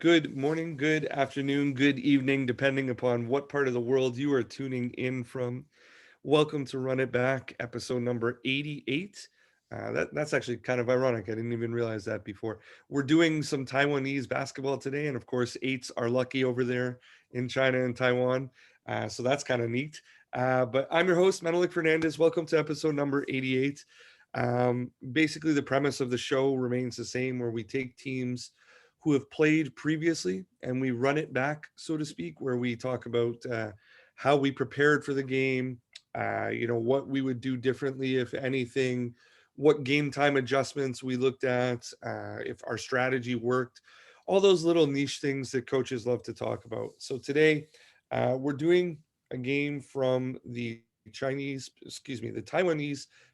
Good morning, good afternoon, good evening, depending upon what part of the world you are tuning in from. Welcome to Run It Back, episode number 88. That's actually kind of ironic. I didn't even realize that before. We're doing some Taiwanese basketball today, and of course, eights are lucky over there in China and Taiwan. So that's kind of neat. But I'm your host, Menelik Fernandez. Welcome to episode number 88. Basically, the premise of the show remains the same, where we take teams who have played previously and we run it back, so to speak, where we talk about how we prepared for the game, what we would do differently, if anything, what game time adjustments we looked at, if our strategy worked, all those little niche things that coaches love to talk about. So today, we're doing a game from the Taiwanese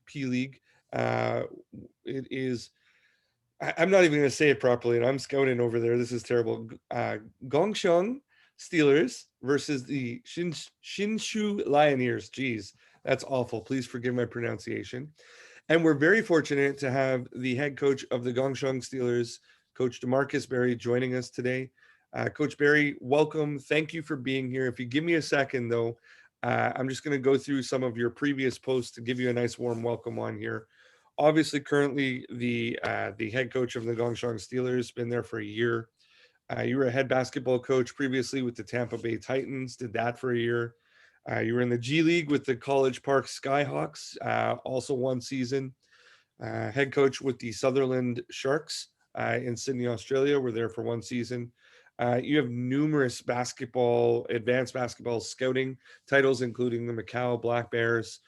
P League. Uh, it is I'm not even going to say it properly, and I'm scouting over there. This is terrible. Kaohsiung Steelers versus the Hsinchu Lioneers. Geez, that's awful. Please forgive my pronunciation. And we're very fortunate to have the head coach of the Kaohsiung Steelers, Coach DeMarcus Berry, joining us today. Coach Berry, welcome. Thank you for being here. If you give me a second, though, I'm just going to go through some of your previous posts to give you a nice warm welcome on here. Obviously, currently the head coach of the Kaohsiung Steelers, been there for a year. You were a head basketball coach previously with the Tampa Bay Titans, did that for a year. You were in the G League with the College Park Skyhawks, also one season. Head coach with the Sutherland Sharks in Sydney, Australia, were there for one season. You have numerous advanced basketball scouting titles, including the Macau Black Bears,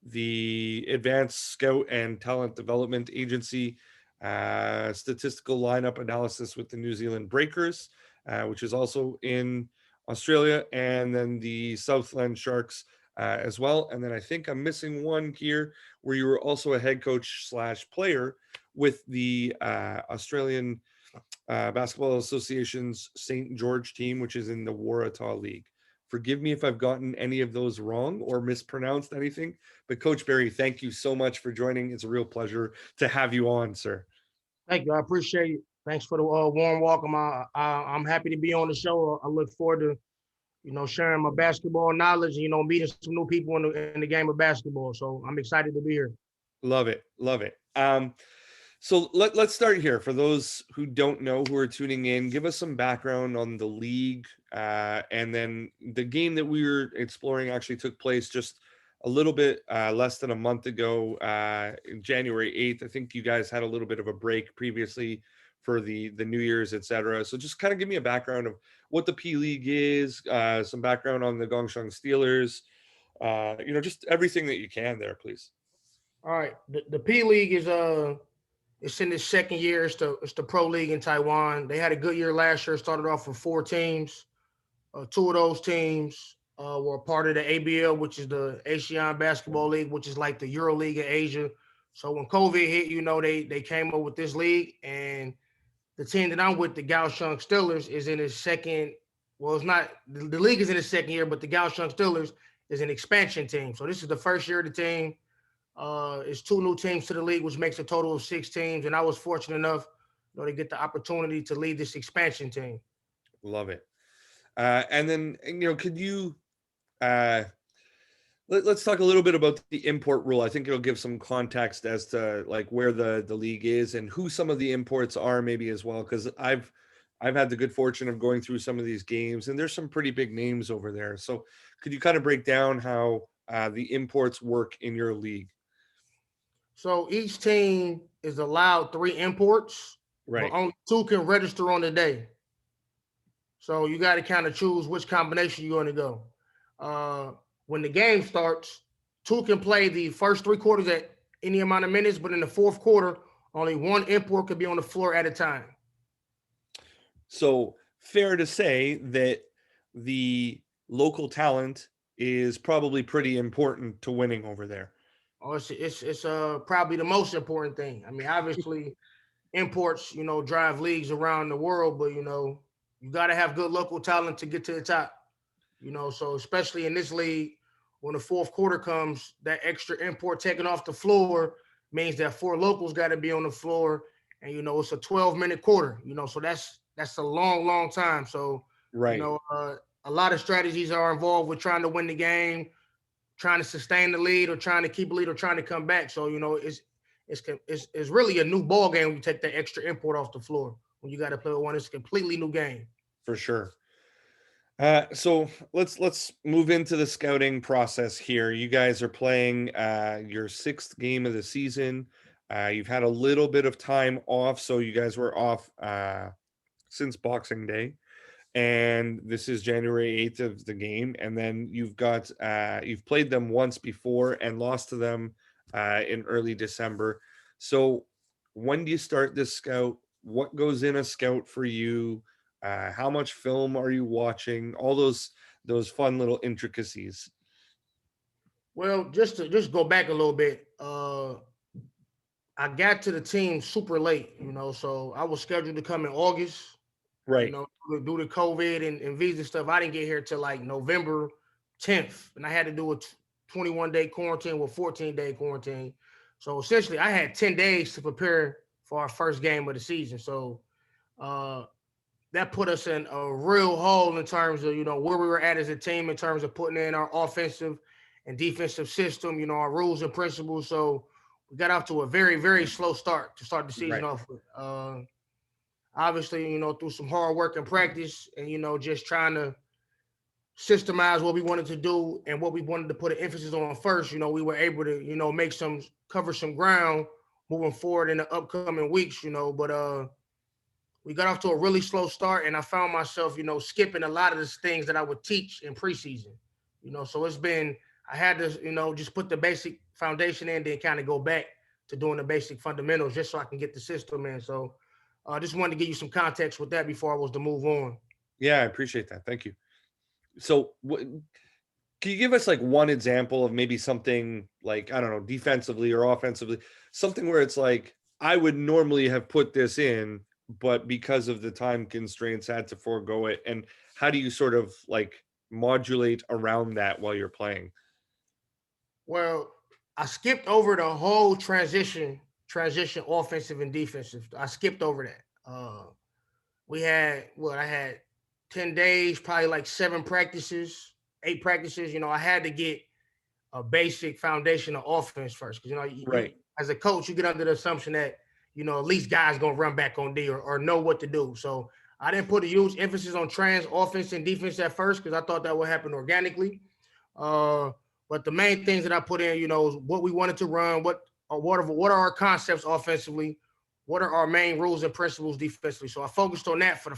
the Advanced Scout and Talent Development Agency, statistical lineup analysis with the New Zealand Breakers, which is also in Australia, and then the Southland Sharks as well. And then I think I'm missing one here where you were also a head coach slash player with the Australian Basketball Association's St. George team, which is in the Waratah League. Forgive me if I've gotten any of those wrong or mispronounced anything, but Coach Berry, thank you so much for joining. It's a real pleasure to have you on, sir. Thank you. I appreciate it. Thanks for the warm welcome. I'm happy to be on the show. I look forward to, sharing my basketball knowledge and, meeting some new people in the game of basketball. So I'm excited to be here. Love it. Love it. So let's start here. For those who don't know, who are tuning in, give us some background on the league. And then the game that we were exploring actually took place just a little bit less than a month ago, January 8th. I think you guys had a little bit of a break previously for the New Year's, etc. So just kind of give me a background of what the P League is, some background on the Kaohsiung Steelers, just everything that you can there, please. All right. The P League is it's in its second year. It's the pro league in Taiwan. They had a good year last year. Started off with 4 teams. Two of those teams were part of the ABL, which is the Asian Basketball League, which is like the Euro League of Asia. So when COVID hit, they came up with this league, and the team that I'm with, the Kaohsiung Steelers, is in its second. Well, it's not the league is in its second year, but the Kaohsiung Steelers is an expansion team. So this is the first year of the team. It's 2 new teams to the league, which makes a total of 6 teams. And I was fortunate enough, to get the opportunity to lead this expansion team. Love it. And then, could you uh, let's talk a little bit about the import rule. I think it'll give some context as to like where the league is and who some of the imports are, maybe as well. Because I've had the good fortune of going through some of these games, and there's some pretty big names over there. So, could you kind of break down how the imports work in your league? So each team is allowed 3 imports, but Right. only 2 can register on the day. So you got to kind of choose which combination you're going to go. Uh, when the game starts, 2 can play the first 3 quarters at any amount of minutes, but in the fourth quarter, only 1 import could be on the floor at a time. So fair to say that the local talent is probably pretty important to winning over there. Oh, it's probably the most important thing. I mean, obviously, imports drive leagues around the world, but you got to have good local talent to get to the top. So especially in this league, when the fourth quarter comes, that extra import taken off the floor means that 4 locals got to be on the floor, and it's a 12-minute quarter. So that's a long, long time. So you Right. know, a lot of strategies are involved with trying to win the game, trying to sustain the lead, or trying to keep a lead, or trying to come back. So it's really a new ball game when you take that extra import off the floor. When you got to play with one, it's a completely new game. For sure. So let's move into the scouting process here. You guys are playing your sixth game of the season. You've had a little bit of time off, so you guys were off since Boxing Day, and this is January 8th of the game. And then you've played them once before and lost to them in early December. So when do you start this scout? What goes in a scout for you? How much film are you watching? All those fun little intricacies. Well, just go back a little bit. I got to the team super late, so I was scheduled to come in August. Right. Due to COVID and visa stuff, I didn't get here till like November 10th, and I had to do a 21-day quarantine with 14-day quarantine. So essentially, I had 10 days to prepare for our first game of the season. So uh, that put us in a real hole in terms of where we were at as a team in terms of putting in our offensive and defensive system, our rules and principles. So we got off to a very, very slow start to start the season Right. off with. Obviously, through some hard work and practice, and just trying to systemize what we wanted to do and what we wanted to put an emphasis on first. We were able to make some cover some ground moving forward in the upcoming weeks. But we got off to a really slow start, and I found myself skipping a lot of the things that I would teach in preseason. So I had to just put the basic foundation in, then kind of go back to doing the basic fundamentals just so I can get the system in. So I just wanted to give you some context with that before I was to move on. Yeah, I appreciate that. Thank you. So, can you give us like one example of maybe something like, I don't know, defensively or offensively, something where it's like, I would normally have put this in, but because of the time constraints, had to forego it? And how do you sort of like modulate around that while you're playing? Well, I skipped over the whole transition offensive and defensive. I skipped over that. I had 10 days, probably like 7 practices, 8 practices. I had to get a basic foundation of offense first. Because you Right. as a coach, you get under the assumption that at least guys gonna run back on D, or know what to do. So I didn't put a huge emphasis on trans offense and defense at first because I thought that would happen organically. Uh, but the main things that I put in, is what we wanted to run, what are our concepts offensively, what are our main rules and principles defensively. So I focused on that for the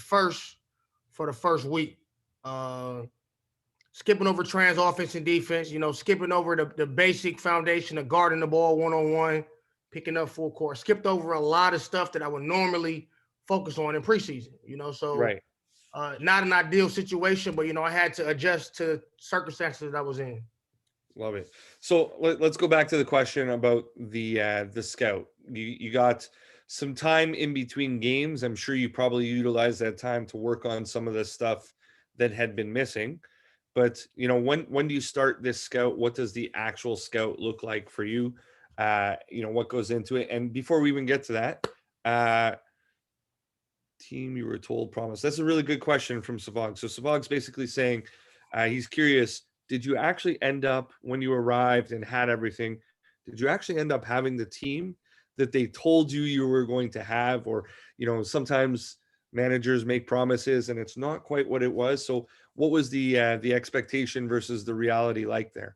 first week. Uh, Skipping over trans offense and defense, skipping over the basic foundation of guarding the ball one-on-one, picking up full court. Skipped over a lot of stuff that I would normally focus on in preseason, so Right. not an ideal situation, but I had to adjust to circumstances that I was in. Love it. So let's go back to the question about the scout. You got some time in between games. I'm sure you probably utilized that time to work on some of the stuff that had been missing. But when do you start this scout? What does the actual scout look like for you? What goes into it? And before we even get to that, uh, team you were told promise. That's a really good question from Savog. So Savog's basically saying he's curious. Did you actually end up when you arrived and had everything? Did you actually end up having the team that they told you were going to have? Or sometimes managers make promises and it's not quite what it was. So what was the expectation versus the reality like there?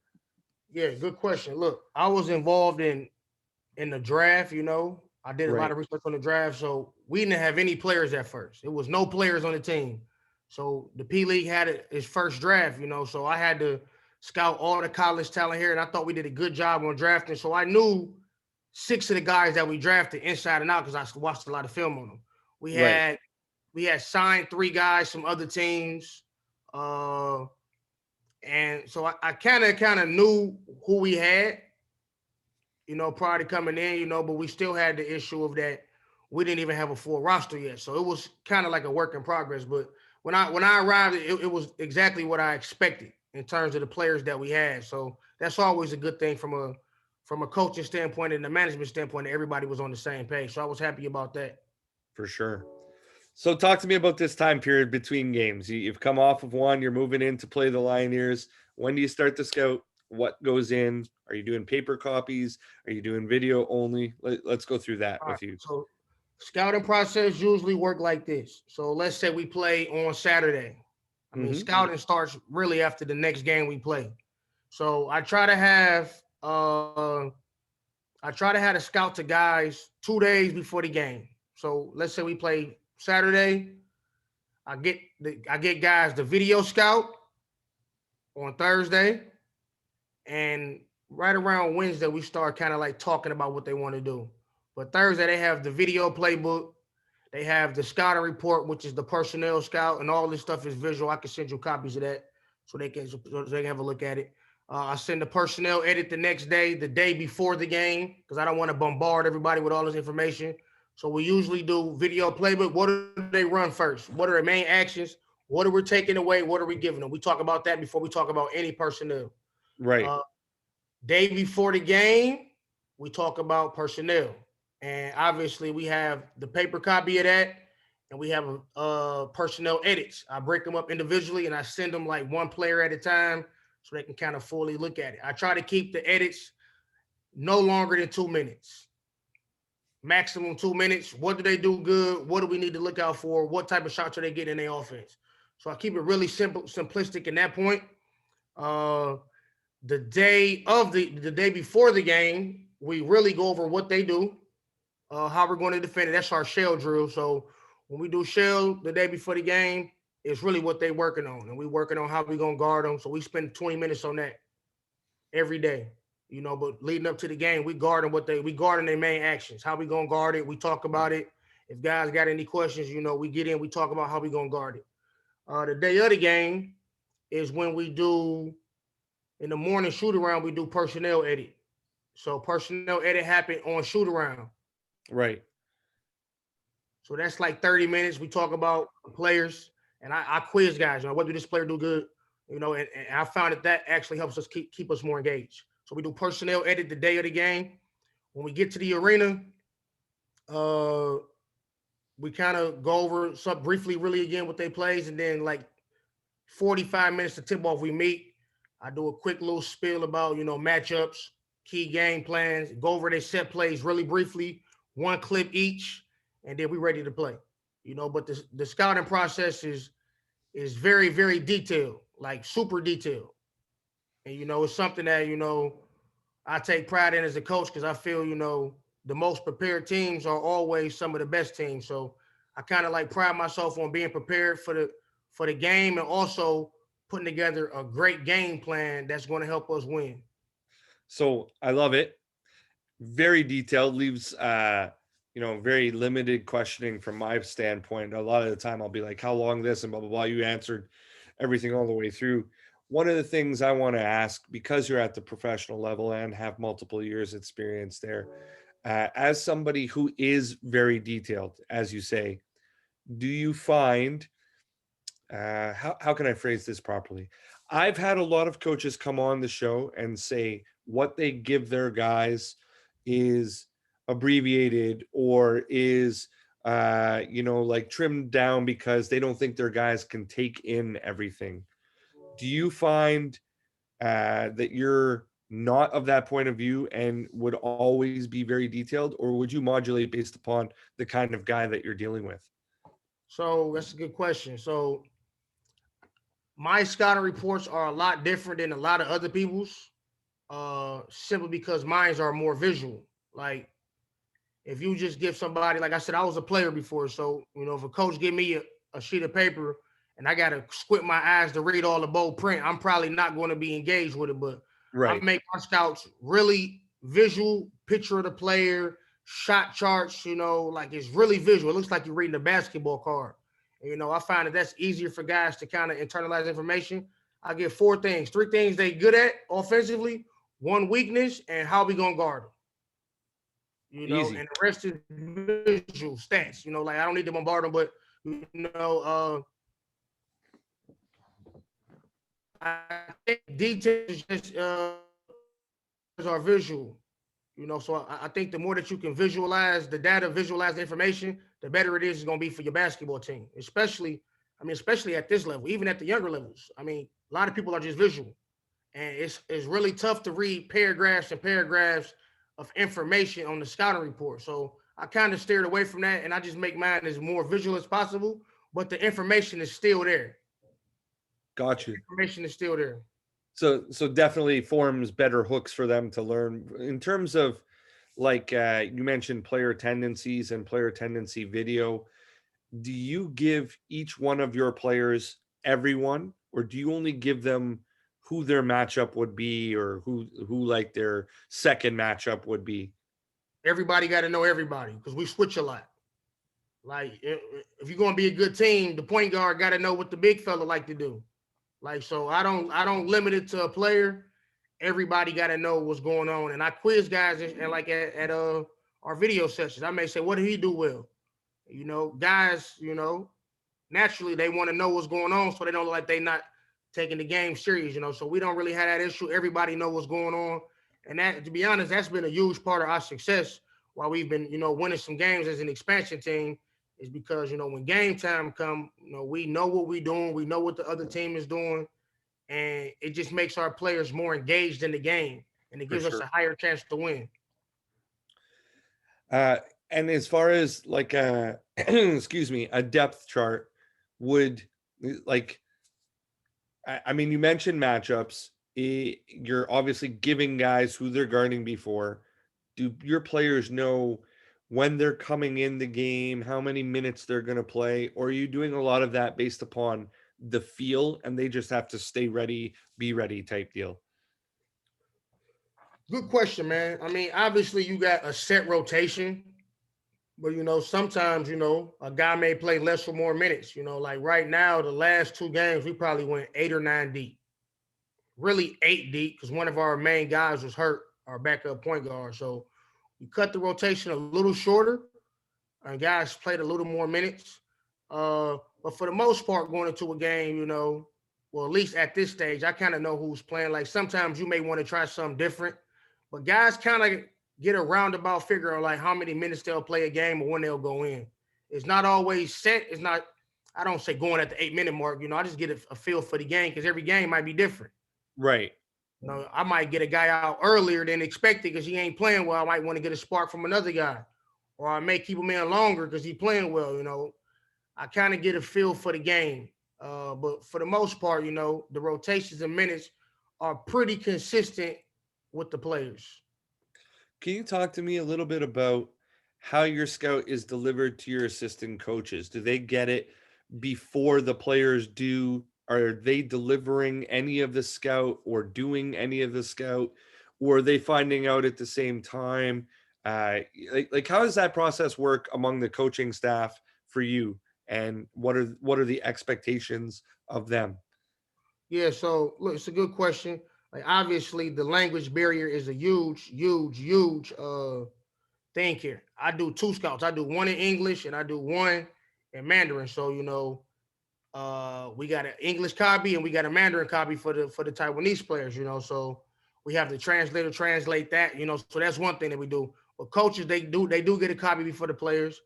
Yeah, good question. Look, I was involved in the draft. I did a lot Right. of research on the draft, so we didn't have any players at first. It was no players on the team. So the P League had its first draft. So I had to scout all the college talent here, and I thought we did a good job on drafting. So I knew 6 of the guys that we drafted inside and out because I watched a lot of film on them. We Right. had we had signed 3 guys from other teams. Uh, and so I kind of knew who we had, prior to coming in, but we still had the issue of that we didn't even have a full roster yet. So it was kind of like a work in progress. But when I arrived, it was exactly what I expected in terms of the players that we had. So that's always a good thing from a coaching standpoint and the management standpoint, everybody was on the same page. So I was happy about that. For sure. So talk to me about this time period between games. You've come off of one, you're moving in to play the Lioneers. When do you start to scout? What goes in? Are you doing paper copies? Are you doing video only? Let's go through that All right. with you. So scouting process usually work like this. So let's say we play on Saturday. I mean, Mm-hmm. scouting starts really after the next game we play. So I try to have a scout to guys 2 days before the game. So let's say we play Saturday. I get guys the video scout on Thursday, and right around Wednesday we start kind of like talking about what they want to do. But Thursday they have the video playbook, they have the scouting report, which is the personnel scout, and all this stuff is visual. I can send you copies of that so they can have a look at it. I send the personnel edit the next day, the day before the game, because I don't want to bombard everybody with all this information. So we usually do video playbook. What do they run first? What are their main actions? What are we taking away? What are we giving them? We talk about that before we talk about any personnel. Right. Uh, Day before the game, we talk about personnel. And obviously, we have the paper copy of that, and we have personnel edits. I break them up individually, and I send them like one player at a time so they can kind of fully look at it. I try to keep the edits no longer than 2 minutes, maximum 2 minutes. What do they do good? What do we need to look out for? What type of shots are they getting in their offense? So I keep it really simple, simplistic in that point. Uh, the day before the game, we really go over what they do, how we're going to defend it. That's our shell drill. So when we do shell the day before the game, it's really what they working on, and we working on how we gonna guard them. So we spend 20 minutes on that every day. But leading up to the game, we guarding their main actions. How we gonna guard it? We talk about it. If guys got any questions, we get in. We talk about how we gonna guard it. The day of the game is when we do in the morning shoot around. We do personnel edit. So personnel edit happened on shoot around. Right. So that's like 30 minutes. We talk about the players, and I quiz guys. What do this player do good? And I found that actually helps us keep us more engaged. So we do personnel edit the day of the game. When we get to the arena, uh, we kind of go over some briefly, really again what they plays, and then like 45 minutes to tip off, we meet. I do a quick little spiel about matchups, key game plans, go over their set plays really briefly, one clip each, and then we ready to play. But the scouting process is very, very detailed, like super detailed. And it's something that I take pride in as a coach, because I feel the most prepared teams are always some of the best teams. So I kind of like pride myself on being prepared for the game, and also putting together a great game plan that's going to help us win. So I love it. Very detailed, leaves very limited questioning from my standpoint. A lot of the time I'll be like, how long this and blah blah blah. You answered everything all the way through. One of the things I want to ask, because you're at the professional level and have multiple years experience there, as somebody who is very detailed, as you say, do you find how can I phrase this properly? I've had a lot of coaches come on the show and say what they give their guys is abbreviated or is like trimmed down because they don't think their guys can take in everything. Do you find that you're not of that point of view and would always be very detailed, or would you modulate based upon the kind of guy that you're dealing with? So that's a good question. So my scouting reports are a lot different than a lot of other people's, simply because mines are more visual. Like, if you just give somebody, like I said, I was a player before. So, if a coach give me a sheet of paper and I got to squint my eyes to read all the bold print, I'm probably not going to be engaged with it. But I Right. make my scouts really visual, picture of the player, shot charts, like it's really visual. It looks like you're reading a basketball card. And, I find that that's easier for guys to kind of internalize information. I get three things they good at offensively, one weakness, and how we going to guard them. Easy. And the rest is visual stats. Like I don't need to bombard them, but you know, I think details just are visual. So I think the more that you can visualize the data, visualize the information, the better it is going to be for your basketball team. Especially at this level, even at the younger levels. A lot of people are just visual, and it's really tough to read paragraphs and paragraphs of information on the scouting report. So I kind of steered away from that, and I just make mine as more visual as possible. But the information is still there. Got you. Information is still there. So definitely forms better hooks for them to learn in terms of, like, you mentioned player tendencies and player tendency video. Do you give each one of your players everyone, or do you only give them who their matchup would be, or who like their second matchup would be? Everybody got to know everybody because we switch a lot. Like if you're gonna be a good team, the point guard got to know what the big fella like to do. Like so, I don't limit it to a player. Everybody got to know what's going on, and I quiz guys and like at our video sessions. I may say, what did he do well? Guys, naturally they want to know what's going on, so they don't look like they not taking the game serious. So we don't really have that issue. Everybody know what's going on, and that, to be honest, that's been a huge part of our success while we've been, winning some games as an expansion team. Is because when game time come, we know what we're doing, we know what the other team is doing, and it just makes our players more engaged in the game, and it For gives us sure. a higher chance to win. Uh, and as far as like a excuse me, a depth chart would, like, I mean, you mentioned matchups. You're obviously giving guys who they're guarding before. Do your players know when they're coming in the game, how many minutes they're going to play, or are you doing a lot of that based upon the feel and they just have to stay ready, be ready type deal? Good question, man. Obviously you got a set rotation, but sometimes a guy may play less or more minutes. Like right now, the last two games we probably went 8 or 9 deep, really 8 deep because one of our main guys was hurt, our backup point guard. So we cut the rotation a little shorter, and guys played a little more minutes. But for the most part, going into a game, well, at least at this stage, I kind of know who's playing. Like sometimes you may want to try something different, but guys kind of get a roundabout figure on like how many minutes they'll play a game or when they'll go in. It's not always set. It's not. I don't say going at the 8 minute mark. I just get a feel for the game because every game might be different. Right. I might get a guy out earlier than expected because he ain't playing well. I might want to get a spark from another guy, or I may keep him in longer because he's playing well. I kind of get a feel for the game. But for the most part, the rotations and minutes are pretty consistent with the players. Can you talk to me a little bit about how your scout is delivered to your assistant coaches? Do they get it before the players do? Are they delivering any of the scout or doing any of the scout? Or are they finding out at the same time? Like how does that process work among the coaching staff for you? And what are the expectations of them? Yeah, so look, it's a good question. Like obviously the language barrier is a huge, huge, huge thing here. I do two scouts. I do one in English and I do one in Mandarin. So, we got an English copy and we got a Mandarin copy for the Taiwanese players, So we have the translator translate that, So that's one thing that we do. But coaches, they do get a copy before the players.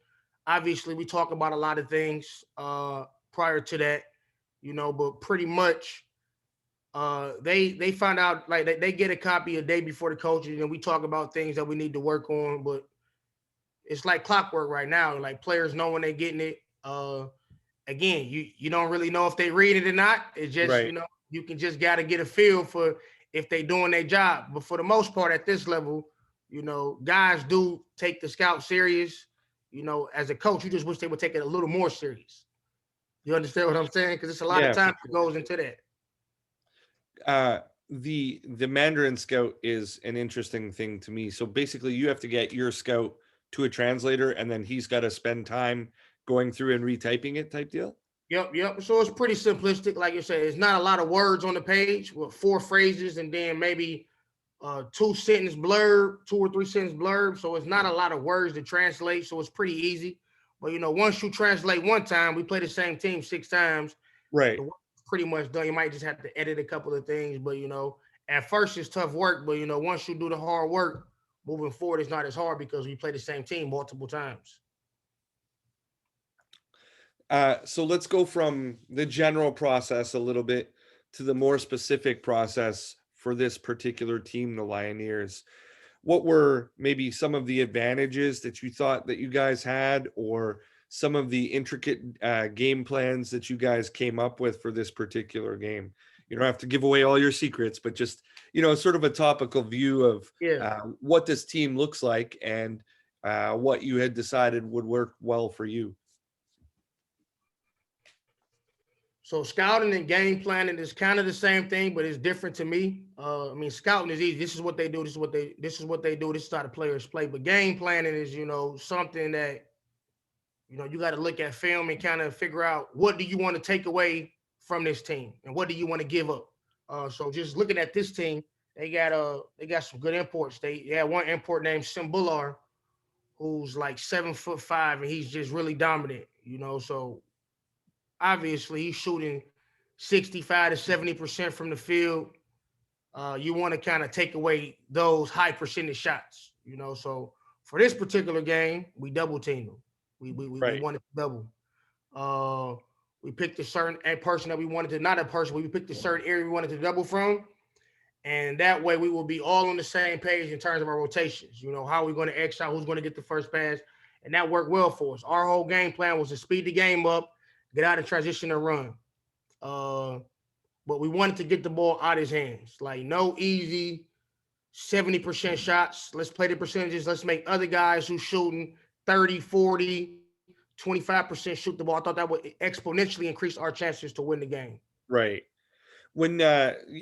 Obviously, we talk about a lot of things prior to that, but pretty much they find out like they get a copy a day before the coaches, and we talk about things that we need to work on. But it's like clockwork right now. Like players know when they're getting it. Again, you don't really know if they read it or not. It's just Right. you can just gotta get a feel for if they doing their job. But for the most part, at this level, guys do take the scout serious. As a coach, you just wish they would take it a little more serious. You understand what I'm saying? Because it's a lot of Yeah, time for that sure. goes into that. The Mandarin scout is an interesting thing to me. So basically, you have to get your scout to a translator, and then he's got to spend time going through and retyping it, type deal. Yep, yep. So it's pretty simplistic. Like you said, it's not a lot of words on the page with four phrases and then maybe two or three sentence blurb. So it's not a lot of words to translate. So it's pretty easy. But once you translate one time, we play the same team 6 times. Right. The work is pretty much done. You might just have to edit a couple of things, but at first it's tough work. But once you do the hard work, moving forward is not as hard because we play the same team multiple times. So let's go from the general process a little bit to the more specific process for this particular team, the Lioneers. What were maybe some of the advantages that you thought that you guys had, or some of the intricate game plans that you guys came up with for this particular game? You don't have to give away all your secrets, but just, sort of a topical view of Yeah. what this team looks like, and what you had decided would work well for you. So scouting and game planning is kind of the same thing, but it's different to me. I mean, scouting is easy. This is what they do. This is what they do. This is how the players play. But game planning is, something that you got to look at film and kind of figure out what do you want to take away from this team and what do you want to give up. So just looking at this team, they got some good imports. They had one import named Simbular, who's like 7'5" and he's just really dominant. So obviously he's shooting 65 to 70% from the field. You want to kind of take away those high percentage shots. So for this particular game, we double teamed them. We Right. wanted to double. Uh, we picked a certain person that we wanted to, not a person, we picked a certain area we wanted to double from. And that way we will be all on the same page in terms of our rotations. How are we going to X out, who's going to get the first pass. And that worked well for us. Our whole game plan was to speed the game up, get out of transition and run. Uh, but we wanted to get the ball out of his hands. Like no easy 70% shots. Let's play the percentages. Let's make other guys who's shooting 30, 40, 25% shoot the ball. I thought that would exponentially increase our chances to win the game. Right. When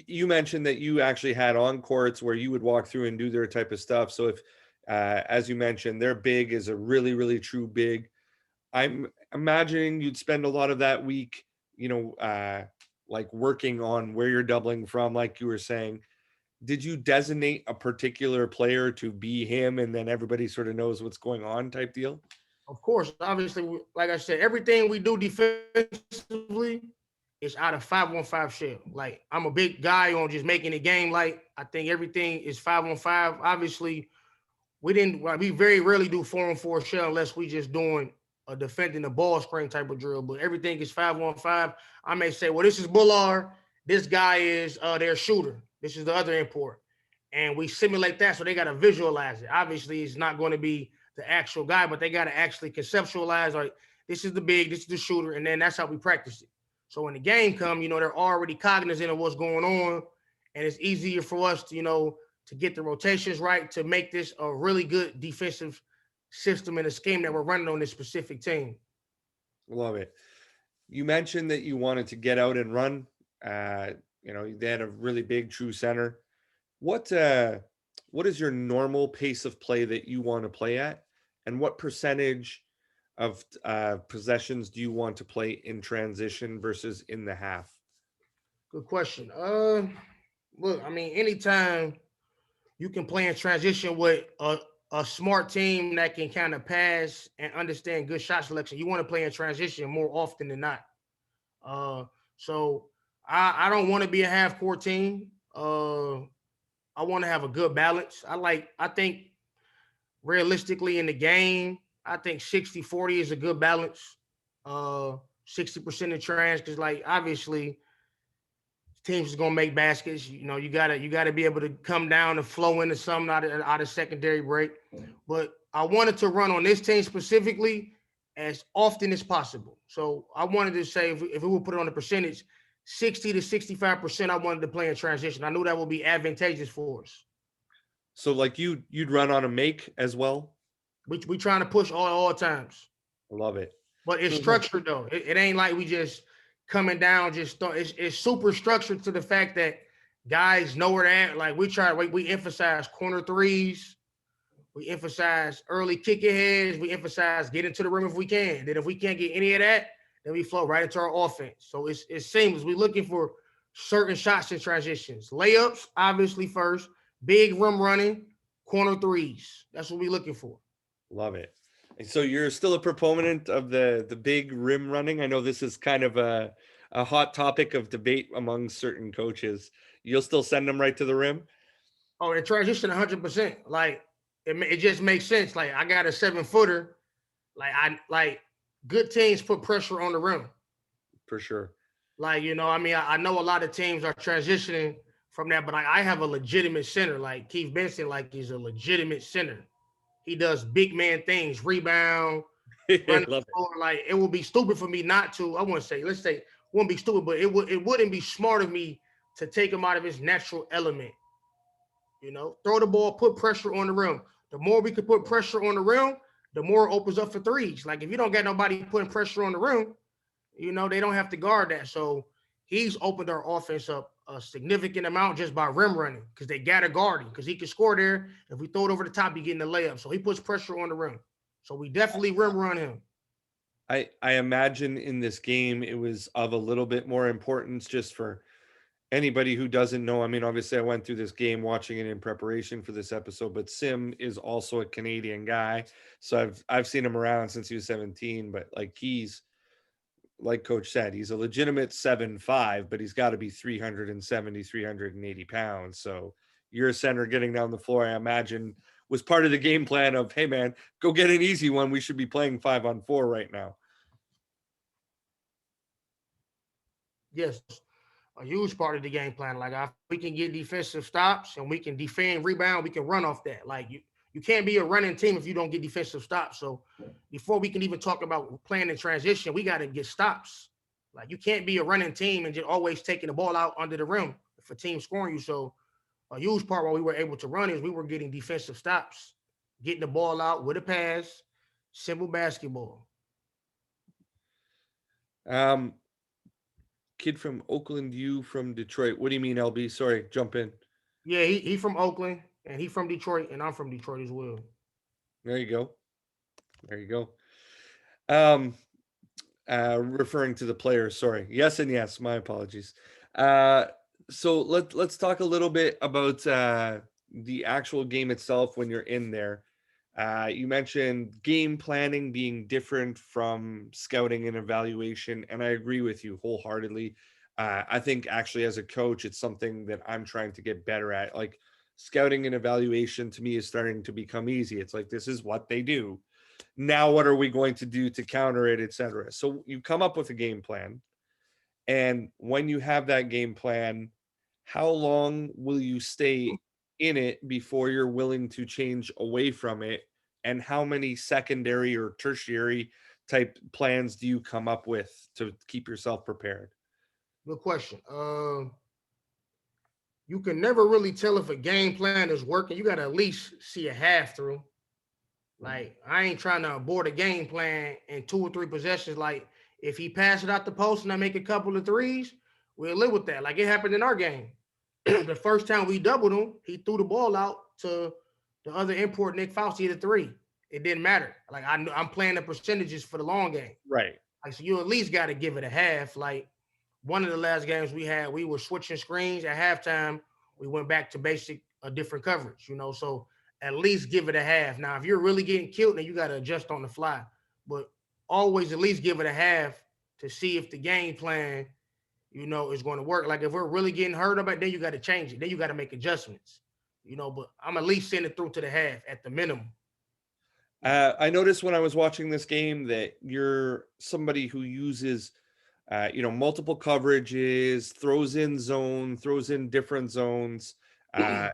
you mentioned that you actually had on courts where you would walk through and do their type of stuff. So if, as you mentioned, their big is a really, really true big, I'm imagining you'd spend a lot of that week, like working on where you're doubling from, like you were saying. Did you designate a particular player to be him, and then everybody sort of knows what's going on type deal? Of course, obviously, like I said, everything we do defensively is out of 5-on-5 shell. Like I'm a big guy on just making the game. Like I think everything is 5-on-5. Obviously, we very rarely do 4-on-4 shell unless we just doing a defending the ball screen type of drill. But everything is 5-on-5. I may say, well, this is Bullard. This guy is their shooter. This is the other import. And we simulate that so they got to visualize it. Obviously, it's not going to be the actual guy, but they got to actually conceptualize, like, this is the big, this is the shooter, and then that's how we practice it. So when the game come, they're already cognizant of what's going on, and it's easier for us to, to get the rotations right, to make this a really good defensive system and a scheme that we're running on this specific team. Love it. You mentioned that you wanted to get out and run. They had a really big true center. What what is your normal pace of play that you want to play at, and what percentage of possessions do you want to play in transition versus in the half? Good question. Look, I mean, anytime you can play in transition with a smart team that can kind of pass and understand good shot selection, you want to play in transition more often than not. Uh, so I don't want to be a half court team. I want to have a good balance. I think realistically in the game, I think 60-40 is a good balance. Uh, 60% in trans, because like obviously teams is gonna make baskets. You gotta be able to come down and flow into something out of secondary break. But I wanted to run on this team specifically as often as possible. So I wanted to say if we would put it on the percentage, 60 to 65%, I wanted to play in transition. I knew that would be advantageous for us. So like you'd run on a make as well. We trying to push all times. I love it. But it's So like, structured though. It ain't like we just coming down. It's super structured to the fact that guys know where they're at. Like we emphasize corner threes. We emphasize early kick aheads. We emphasize get into the rim if we can. Then if we can't get any of that, then we flow right into our offense. So it's seamless. We're looking for certain shots and transitions. Layups, obviously first. Big rim running, corner threes. That's what we're looking for. love it. And so you're still a proponent of the big rim running. I know this is kind of a hot topic of debate among certain coaches. You'll still send them right to the rim? Oh, in transition, 100%. Like it just makes sense. Like I got a 7-footer. Like good teams put pressure on the rim. For sure. Like, I mean, I know a lot of teams are transitioning from that, but I have a legitimate center. Like Keith Benson, like he's a legitimate center. He does big man things, rebound, running Love the floor. Like it would be stupid for me not to. I wouldn't say, let's say, it wouldn't be stupid, but it wouldn't be smart of me to take him out of his natural element. Throw the ball, put pressure on the rim. The more we can put pressure on the rim, the more it opens up for threes. Like if you don't get nobody putting pressure on the rim, they don't have to guard that. So he's opened our offense up a significant amount just by rim running because they got to guard him because he can score there. If we throw it over the top, he getting the layup. So he puts pressure on the rim. So we definitely rim run him. I imagine in this game it was of a little bit more importance just for anybody who doesn't know. I mean, obviously I went through this game watching it in preparation for this episode, but Sim is also a Canadian guy. So I've seen him around since he was 17, but like he's like coach said, he's a legitimate 7'5", but he's got to be 370, 380 pounds. So your center getting down the floor, I imagine, was part of the game plan of, hey man, go get an easy one. We should be playing 5-on-4 right now. Yes, a huge part of the game plan. Like we can get defensive stops and we can defend, rebound, we can run off that. Like you can't be a running team if you don't get defensive stops. So before we can even talk about playing in transition, we got to get stops. Like you can't be a running team and just always taking the ball out under the rim if a team scoring you. So a huge part why we were able to run is we were getting defensive stops, getting the ball out with a pass, simple basketball. Um, Kid from Oakland, you from Detroit. What do you mean, LB? Sorry, jump in. Yeah, he from Oakland and he from Detroit and I'm from Detroit as well. There you go. There you go. Um, Referring to the players, sorry. Yes and yes, my apologies. Uh, so let's talk a little bit about the actual game itself when you're in there. You mentioned game planning being different from scouting and evaluation, and I agree with you wholeheartedly. I think actually as a coach, it's something that I'm trying to get better at. Like scouting and evaluation to me is starting to become easy. It's like this is what they do. Now what are we going to do to counter it, etc. So you come up with a game plan, and when you have that game plan, how long will you stay in it before you're willing to change away from it, and how many secondary or tertiary type plans do you come up with to keep yourself prepared? Good question. You can never really tell if a game plan is working. You got to at least see a half through. Like I ain't trying to abort a game plan in 2 or 3 possessions. Like if he pass it out the post and I make a couple of threes, we'll live with that. Like it happened in our game. The first time we doubled him, he threw the ball out to the other import, Nick Fauci, at a three. It didn't matter. Like I'm playing the percentages for the long game. Right. Like so, you at least got to give it a half. Like one of the last games we had, we were switching screens at halftime. We went back to basic, a different coverage. So at least give it a half. Now, if you're really getting killed, then you got to adjust on the fly. But always at least give it a half to see if the game plan, is going to work. Like if we're really getting hurt about, then you got to change it. Then you got to make adjustments. But I'm at least sending it through to the half at the minimum. I noticed when I was watching this game that you're somebody who uses multiple coverages, throws in zone, throws in different zones. Uh,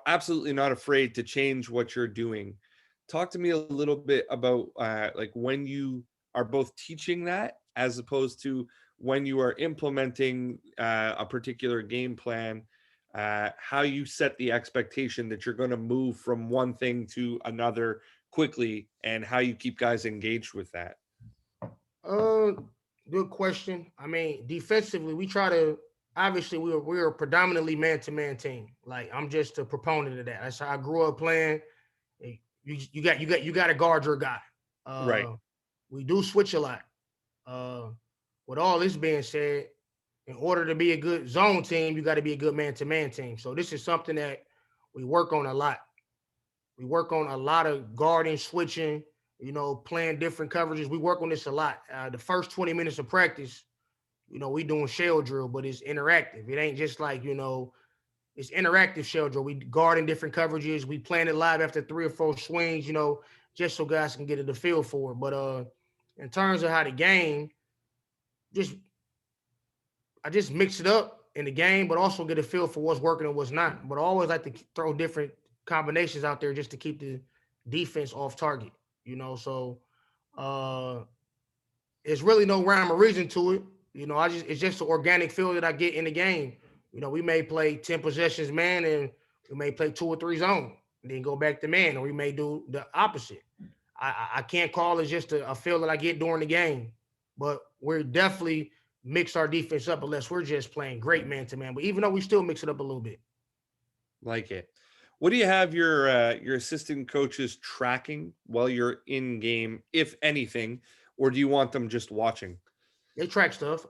Absolutely not afraid to change what you're doing. Talk to me a little bit about like when you are both teaching that as opposed to when you are implementing a particular game plan, how you set the expectation that you're going to move from one thing to another quickly and how you keep guys engaged with that. Uh, Good question. I mean, defensively, we try to. Obviously, we're a predominantly man to man team. Like I'm just a proponent of that. That's how I grew up playing. You got to guard your guy. Right. We do switch a lot. Uh, with all this being said, in order to be a good zone team, you got to be a good man to man team. So this is something that we work on a lot. We work on a lot of guarding, switching, playing different coverages. We work on this a lot. The first 20 minutes of practice, we doing shell drill, but it's interactive. It ain't just like, it's interactive shell drill. We guard in different coverages. We plan it live after 3 or 4 swings, just so guys can get the feel for it. But in terms of how the game, just I just mix it up in the game, but also get a feel for what's working and what's not. But I always like to throw different combinations out there just to keep the defense off target. So uh it's really no rhyme or reason to it. It's just an organic feel that I get in the game. We may play 10 possessions man and we may play 2 or 3 zone and then go back to man, or we may do the opposite. I can't call it just a feel that I get during the game, but we're definitely mix our defense up unless we're just playing great man to man. But even though we still mix it up a little bit. Like it. What do you have your assistant coaches tracking while you're in game, if anything, or do you want them just watching? They track stuff.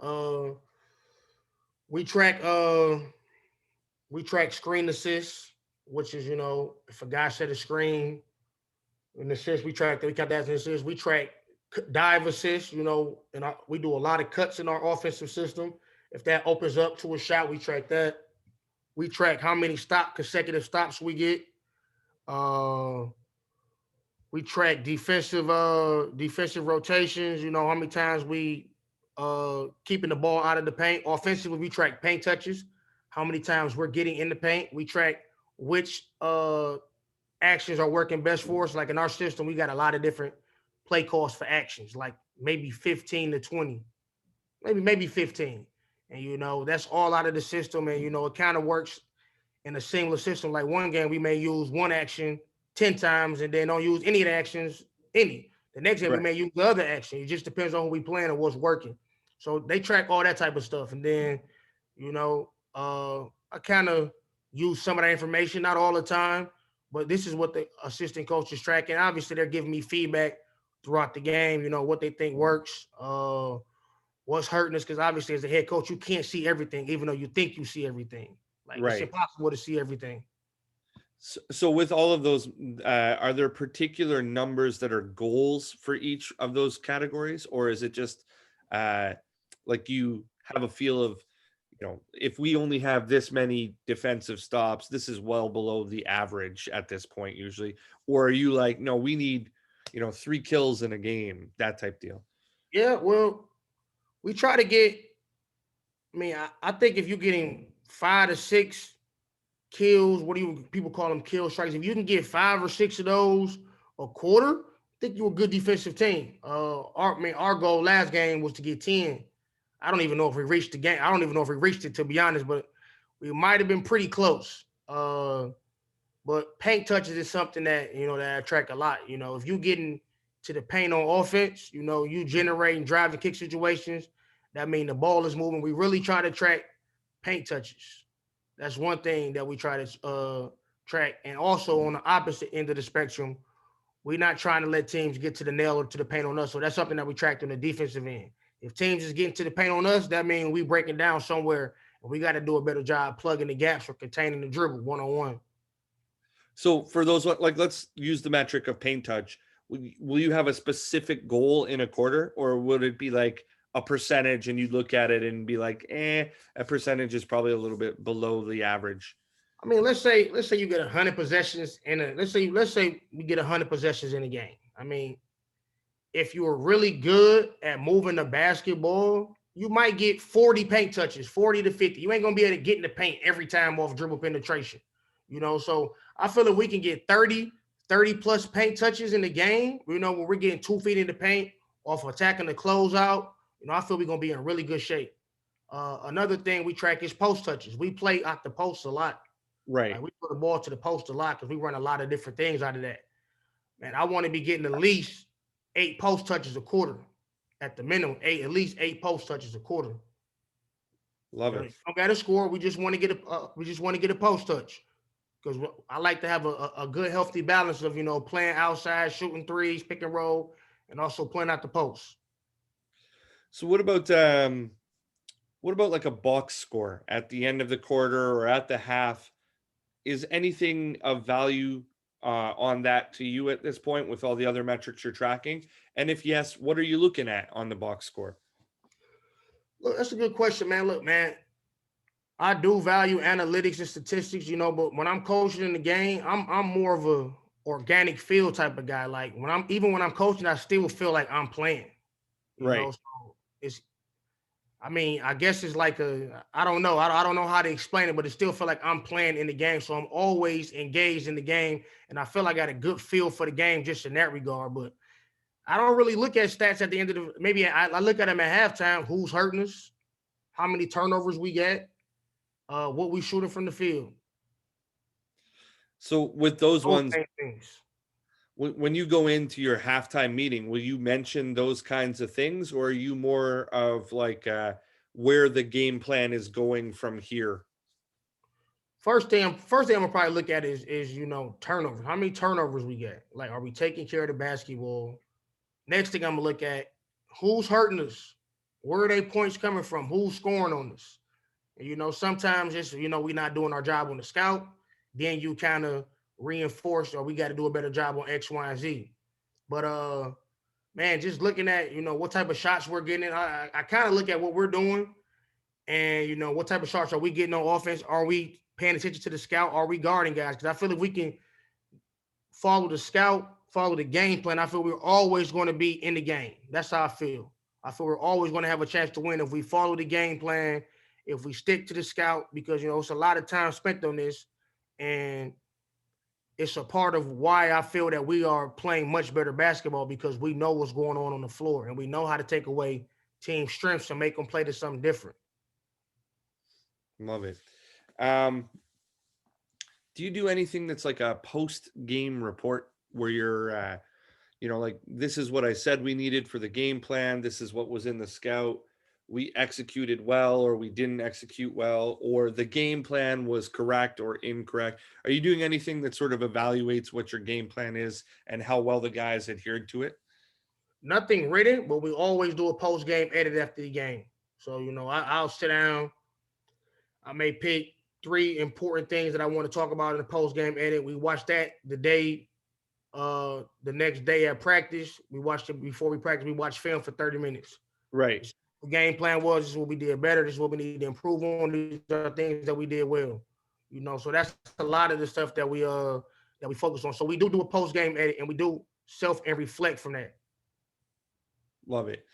We track uh we track screen assists, which is if a guy set a screen, in assists, we track that. We count that as an assist. We track dive assists, and we do a lot of cuts in our offensive system. If that opens up to a shot, we track that. We track how many consecutive stops we get. Uh, we track defensive rotations. How many times we keeping the ball out of the paint. Offensively, we track paint touches. How many times we're getting in the paint. We track which actions are working best for us. Like in our system, we got a lot of different play calls for actions, like maybe 15 to 20, maybe 15. And that's all out of the system. And it kind of works in a seamless system. Like one game, we may use one action 10 times and then don't use any of the actions any. The next game, we Right. may use the other action. It just depends on who we playing and what's working. So they track all that type of stuff. And then, I kind of use some of that information, not all the time, but this is what the assistant coach is tracking. Obviously, they're giving me feedback throughout the game, what they think works, what's hurting us, because obviously as a head coach, you can't see everything, even though you think you see everything. Like it's Right. impossible to see everything. So with all of those, are there particular numbers that are goals for each of those categories, or is it just uh, like you have a feel of, if we only have this many defensive stops, this is well below the average at this point usually, or are you like, no, we need, 3 kills in a game, that type deal? Yeah, well, we try to get. I think if you're getting 5 to 6 kills, what do you people call them, kill strikes? If you can get 5 or 6 of those a quarter, I think you're a good defensive team. Our goal last game was to get 10. I don't even know if we reached the game. I don't even know if we reached it, to be honest, but we might have been pretty close. But paint touches is something that that I track a lot. If you getting to the paint on offense, you generating drive and kick situations. That mean the ball is moving. We really try to track paint touches. That's one thing that we try to track. And also on the opposite end of the spectrum, we're not trying to let teams get to the nail or to the paint on us. So that's something that we tracked on the defensive end. If teams is getting to the paint on us, that means we breaking down somewhere, and we got to do a better job plugging the gaps or containing the dribble one on one. So for those, like, let's use the metric of paint touch. Will you have a specific goal in a quarter, or would it be like a percentage and you look at it and be like, a percentage is probably a little bit below the average? Let's say you get 100 possessions in a let's say we get 100 possessions in a game. If you were really good at moving the basketball, you might get 40 paint touches, 40 to 50. You ain't gonna be able to get in the paint every time off dribble penetration. So I feel that we can get 30 plus paint touches in the game, when we're getting 2 feet in the paint off attacking the closeout. I feel we're gonna be in really good shape. Another thing we track is post touches. We play out the post a lot. Like Right. we put the ball to the post a lot because we run a lot of different things out of that. Man, I want to be getting at least 8 post touches a quarter, at the minimum. At least 8 post touches a quarter. Love You it. don't got to score. We just want to get a post touch because I like to have a good healthy balance of playing outside, shooting threes, pick and roll, and also playing out the post. So what about like a box score at the end of the quarter or at the half? Is anything of value on that to you at this point with all the other metrics you're tracking? And if yes, what are you looking at on the box score? Look, that's a good question, man. Look, man, I do value analytics and statistics, but when I'm coaching in the game, I'm more of a organic feel type of guy. Like when I'm coaching, I still feel like I'm playing. Right. So it's I mean, I guess it's like I don't know. I don't know how to explain it, but it still feel like I'm playing in the game. So I'm always engaged in the game. And I feel like I got a good feel for the game just in that regard. But I don't really look at stats at the end of maybe I look at them at halftime, who's hurting us, how many turnovers we get, what we shooting from the field. So with those Those ones, same things. when you go into your halftime meeting, will you mention those kinds of things, or are you more of like where the game plan is going from here? First thing I'm gonna probably look at is turnovers. How many turnovers we get? Like, are we taking care of the basketball? Next thing I'm gonna look at, who's hurting us? Where are they points coming from? Who's scoring on us? And sometimes it's we're not doing our job on the scout. Then you kind of reinforce, or we got to do a better job on X, Y, and Z. But man, just looking at what type of shots we're getting, I kind of look at what we're doing, and what type of shots are we getting on offense? Are we paying attention to the scout? Are we guarding guys? Because I feel if we can follow the scout, follow the game plan, I feel we're always going to be in the game. That's how I feel. I feel we're always going to have a chance to win if we follow the game plan, if we stick to the scout, because it's a lot of time spent on this, and it's a part of why I feel that we are playing much better basketball because we know what's going on the floor and we know how to take away team strengths and make them play to something different. Love it. Do you do anything that's like a post game report where you're like, this is what I said we needed for the game plan, this is what was in the scout, we executed well or we didn't execute well, or the game plan was correct or incorrect? Are you doing anything that sort of evaluates what your game plan is and how well the guys adhered to it? Nothing written, but we always do a post game edit after the game. So I'll sit down. I may pick three important things that I want to talk about in the post game edit. We watch that the next day at practice. We watched it before we practice. We watched film for 30 minutes. Right. The game plan was, this is what we did better. This is what we need to improve on. These are things that we did well. So that's a lot of the stuff that we focus on. So we do a post game edit, and we do self and reflect from that. Love it.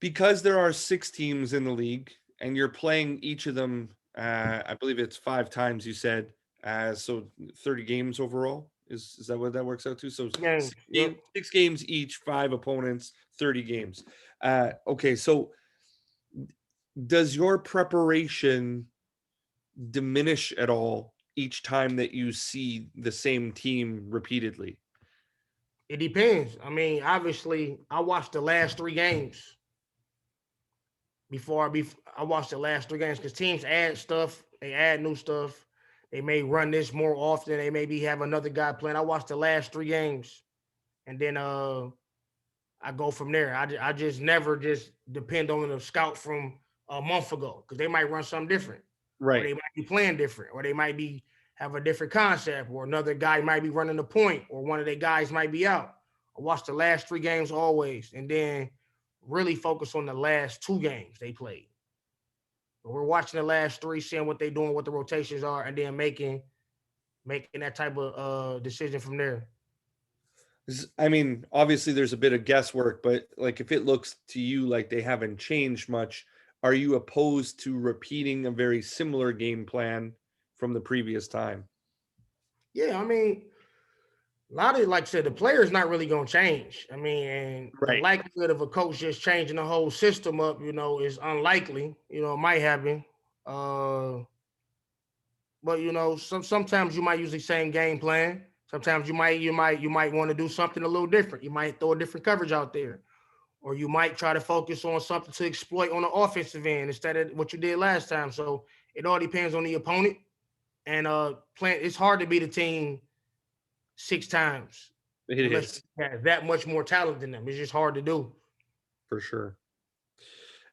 Because there are 6 teams in the league and you're playing each of them, I believe it's 5 times, you said, so 30 games overall. Is that what that works out to? So Games. Yep. 6 games each, 5 opponents, 30 games. Okay, so does your preparation diminish at all each time that you see the same team repeatedly? It depends. I mean, obviously, I watched the last three games I watched the last three games because teams add stuff. They add new stuff. They may run this more often. They maybe have another guy playing. I watched the last three games, and then I go from there. I just never just depend on the scout from a month ago because they might run something different, or Right. they might be playing different, or they might be have a different concept, or another guy might be running the point, or one of their guys might be out. I watch the last three games always, and then really focus on the last two games they played. But we're watching the last three, seeing what they're doing, what the rotations are, and then making that type of decision from there. I mean, obviously there's a bit of guesswork, but like if it looks to you like they haven't changed much, are you opposed to repeating a very similar game plan from the previous time? Yeah, I mean, a lot of, like I said, the player's not really gonna change. I mean, and the Right. likelihood of a coach just changing the whole system up, is unlikely. It might happen. Uh, but sometimes you might use the same game plan. Sometimes you might want to do something a little different. You might throw a different coverage out there, or you might try to focus on something to exploit on the offensive end instead of what you did last time. So it all depends on the opponent. And playing, it's hard to beat a team 6 times It unless is, you have that much more talent than them. It's just hard to do. for sure.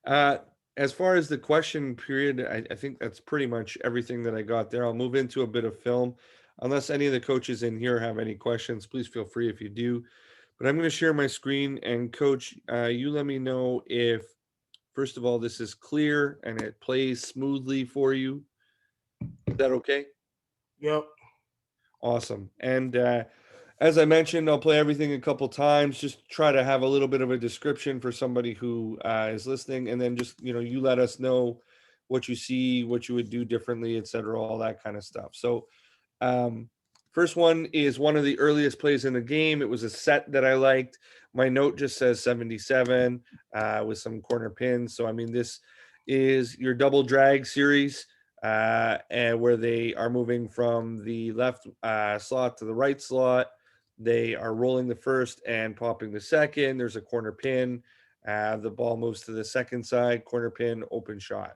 Uh, as far as the question period, I think that's pretty much everything that I got there. I'll move into a bit of film. Unless any of the coaches in here have any questions, please feel free if you do. But I'm going to share my screen, and coach, you let me know if first of all, this is clear and it plays smoothly for you. Is that okay? Yep. Awesome. And as I mentioned, I'll play everything a couple times. Just try to have a little bit of a description for somebody who is listening, and then just you let us know what you see, what you would do differently, etc., all that kind of stuff. So, um, first one is one of the earliest plays in the game. It was a set that I liked. My note just says 77 with some corner pins. So, I mean, this is your double drag series, and where they are moving from the left slot to the right slot. They are rolling the first and popping the second. There's a corner pin. The ball moves to the second side, corner pin, open shot.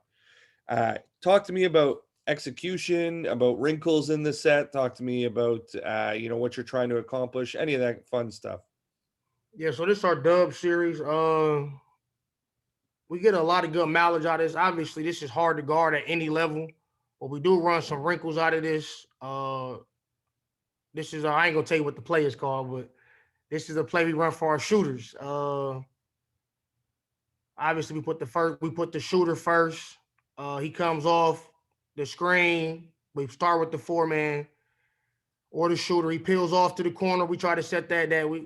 Talk to me about execution, about wrinkles in the set. Talk to me about what you're trying to accomplish. Any of that fun stuff. Yeah. So this is our dub series. We get a lot of good mileage out of this. Obviously, this is hard to guard at any level, but we do run some wrinkles out of this. This is I ain't gonna tell you what the play is called, but this is a play we run for our shooters. Obviously, we put the shooter first. He comes off the screen. We start with the 4-man or the shooter. He peels off to the corner. We try to set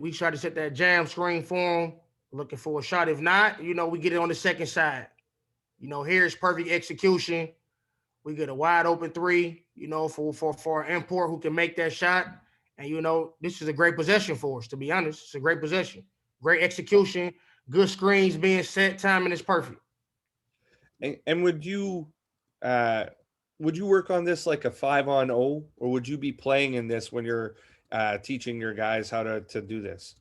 we try to set that jam screen for him, looking for a shot. If not, we get it on the second side. Here's perfect execution. We get a wide open three, for our import who can make that shot. And this is a great possession for us, to be honest. It's a great possession. Great execution, good screens being set, timing is perfect. And uh, would you work on this like a 5-on-0, or would you be playing in this when you're teaching your guys how to do this?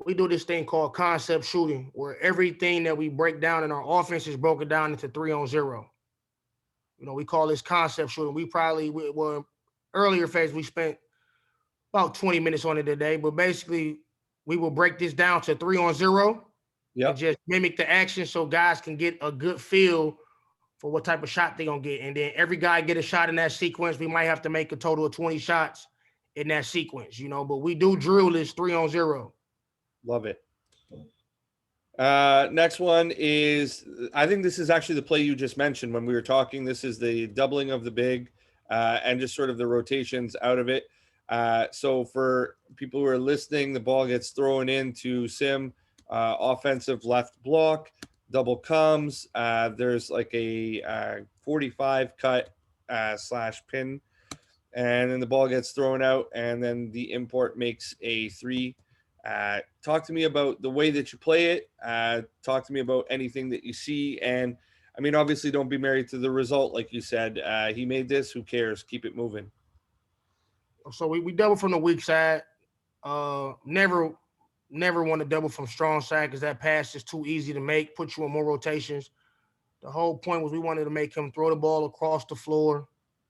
We do this thing called concept shooting, where everything that we break down in our offense is broken down into 3-on-0. We call this concept shooting. Well, earlier phase, we spent about 20 minutes on it today, but basically we will break this down to 3-on-0 and just mimic the action so guys can get a good feel for what type of shot they're going to get. And then every guy get a shot in that sequence. We might have to make a total of 20 shots in that sequence, but we do drill this 3-on-0. Love it. Next one is, I think this is actually the play you just mentioned when we were talking. This is the doubling of the big and just sort of the rotations out of it. So for people who are listening, the ball gets thrown into Sim, offensive left block, double comes. There's like a 45 cut slash pin, and then the ball gets thrown out, and then the import makes a 3. Talk to me about the way that you play it. Talk to me about anything that you see. And I mean, obviously, don't be married to the result. Like you said, he made this. Who cares? Keep it moving. So we double from the weak side. Never want to double from strong side because that pass is too easy to make, put you in more rotations. The whole point was we wanted to make him throw the ball across the floor.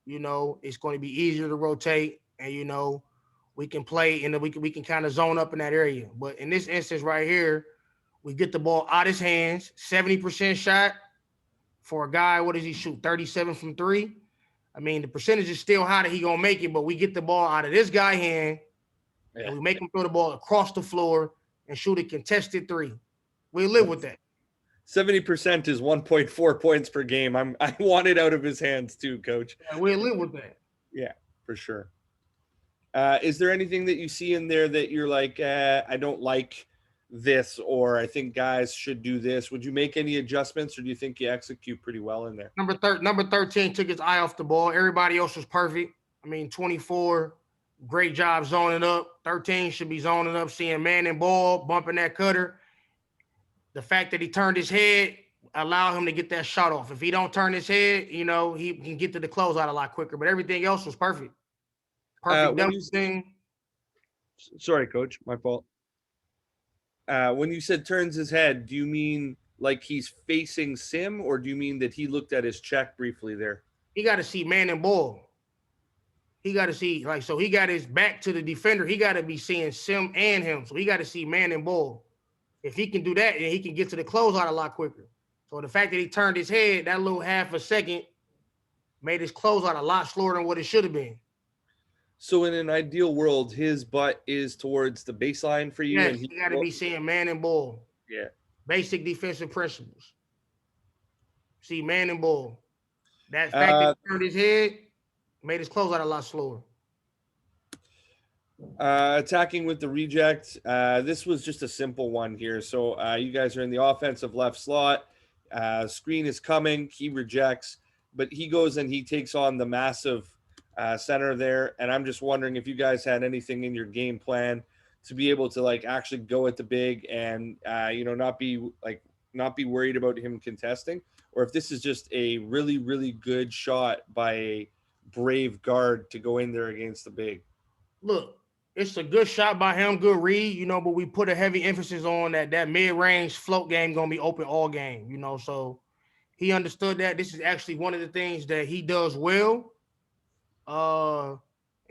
It's going to be easier to rotate, and we can play and we can kind of zone up in that area. But in this instance right here, we get the ball out his hands, 70% shot for a guy. What does he shoot? 37 from 3. I mean, the percentage is still high that he gonna make it, but we get the ball out of this guy's hand, and we make him throw the ball across the floor and shoot a contested 3. We live with that. 70% is 1.4 points per game. I want it out of his hands too, Coach. Yeah, we live with that. Yeah, for sure. Is there anything that you see in there that you're like, I don't like this, or I think guys should do this? Would you make any adjustments, or do you think you execute pretty well in there? Number 13 took his eye off the ball. Everybody else was perfect. I mean, 24, great job zoning up. 13 should be zoning up, seeing man and ball, bumping that cutter. The fact that he turned his head allowed him to get that shot off. If he don't turn his head, he can get to the closeout a lot quicker. But everything else was perfect. Perfect thing. Sorry, Coach, my fault. When you said turns his head, do you mean like he's facing Sim, or do you mean that he looked at his check briefly there? He got to see man and ball. He got to see, so he got his back to the defender. He got to be seeing Sim and him. So he got to see man and ball. If he can do that, then he can get to the closeout a lot quicker. So the fact that he turned his head, that little half a second, made his closeout a lot slower than what it should have been. So in an ideal world, his butt is towards the baseline for you. Yes, and he got to be seeing man and ball. Yeah. Basic defensive principles. See, man and ball. That fact that Uh, he turned his head made his closeout a lot slower. Attacking with the reject. This was just a simple one here. So you guys are in the offensive left slot. Screen is coming. He rejects, but he goes and he takes on the massive center there. And I'm just wondering if you guys had anything in your game plan to be able to like actually go at the big and not be worried about him contesting, or if this is just a really really good shot by a brave guard to go in there against the big. Look, it's a good shot by him, good read, but we put a heavy emphasis on that mid-range float game gonna be open all game, so he understood that this is actually one of the things that he does well. Uh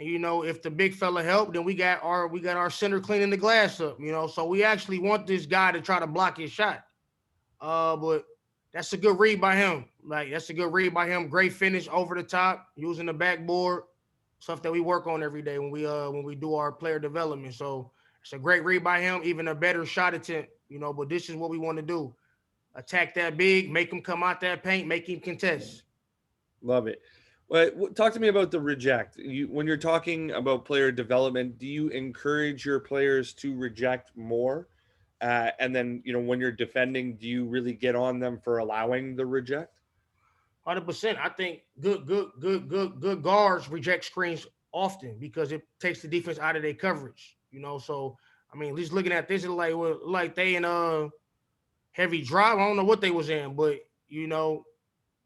and if the big fella help, then we got our center cleaning the glass up, so we actually want this guy to try to block his shot. But that's a good read by him. Like that's a good read by him. Great finish over the top, using the backboard, stuff that we work on every day when we do our player development. So it's a great read by him, even a better shot attempt, but this is what we want to do. Attack that big, make him come out that paint, make him contest. Love it. Well, talk to me about the reject. When you're talking about player development, do you encourage your players to reject more? And then, when you're defending, do you really get on them for allowing the reject? 100%. I think good guards reject screens often because it takes the defense out of their coverage. So I mean, just looking at this, it's like they in heavy drive. I don't know what they was in, but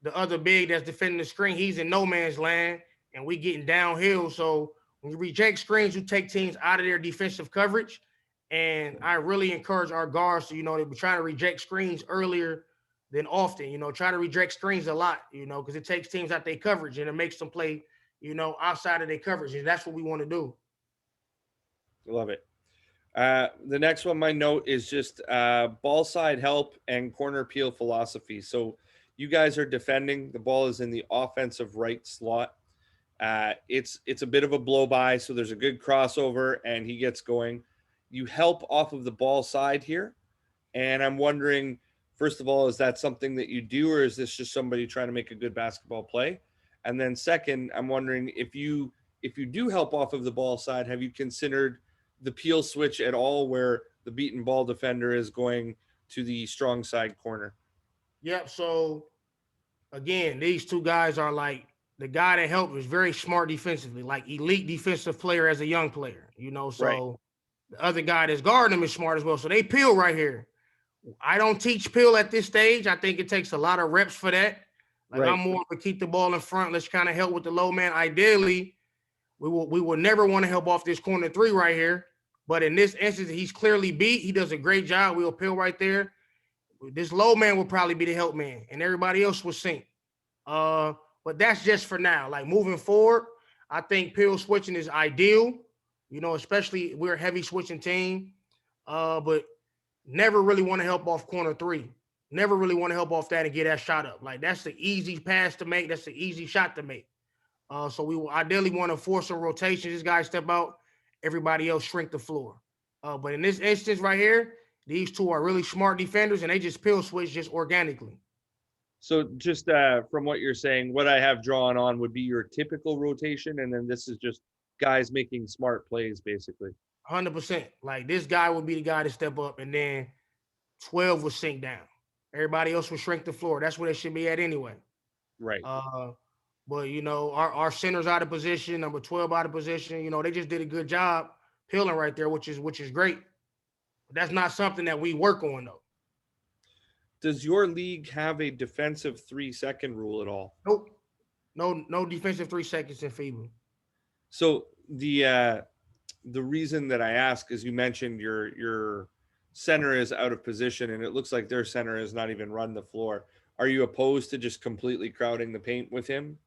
the other big that's defending the screen, he's in no man's land, and we getting downhill. So when you reject screens, you take teams out of their defensive coverage. And I really encourage our guards to, they be trying to reject screens earlier than often. Try to reject screens a lot, because it takes teams out their coverage and it makes them play, outside of their coverage. And that's what we want to do. Love it. The next one, my note is just ball side help and corner peel philosophy. So you guys are defending. The ball is in the offensive right slot. It's a bit of a blow by, so there's a good crossover, and he gets going. You help off of the ball side here, and I'm wondering, first of all, is that something that you do, or is this just somebody trying to make a good basketball play? And then second, I'm wondering if you do help off of the ball side, have you considered the peel switch at all, where the beaten ball defender is going to the strong side corner? Yep. So again, these two guys are like the guy that helped was very smart defensively, like elite defensive player as a young player, Right, so the other guy that's guarding him is smart as well. So they peel right here. I don't teach peel at this stage. I think it takes a lot of reps for that. Like I'm right. more to keep the ball in front. Let's kind of help with the low man. Ideally, we will never want to help off this corner three right here. But in this instance, he's clearly beat. He does a great job. We'll peel right there. This low man will probably be the help man, and everybody else will sink. Uh, but that's just for now. Like moving forward, I think peel switching is ideal. Especially we're a heavy switching team. But never really want to help off corner three. Never really want to help off that and get that shot up. Like that's the easy pass to make. That's the easy shot to make. So we will ideally want to force some rotation. This guy step out, everybody else shrink the floor. But in this instance right here, these two are really smart defenders and they just pill switch just organically. So just from what you're saying, what I have drawn on would be your typical rotation, and then this is just guys making smart plays, basically. 100%. Like this guy would be the guy to step up and then 12 would sink down. Everybody else would shrink the floor. That's where they should be at anyway. Right. Uh, but our center's out of position, number 12 out of position. They just did a good job peeling right there, which is great. But that's not something that we work on though. Does your league have a defensive 3-second rule at all? Nope. No defensive 3 seconds in FIBA. So the reason that I ask is you mentioned your center is out of position, and it looks like their center has not even run the floor. Are you opposed to just completely crowding the paint with him?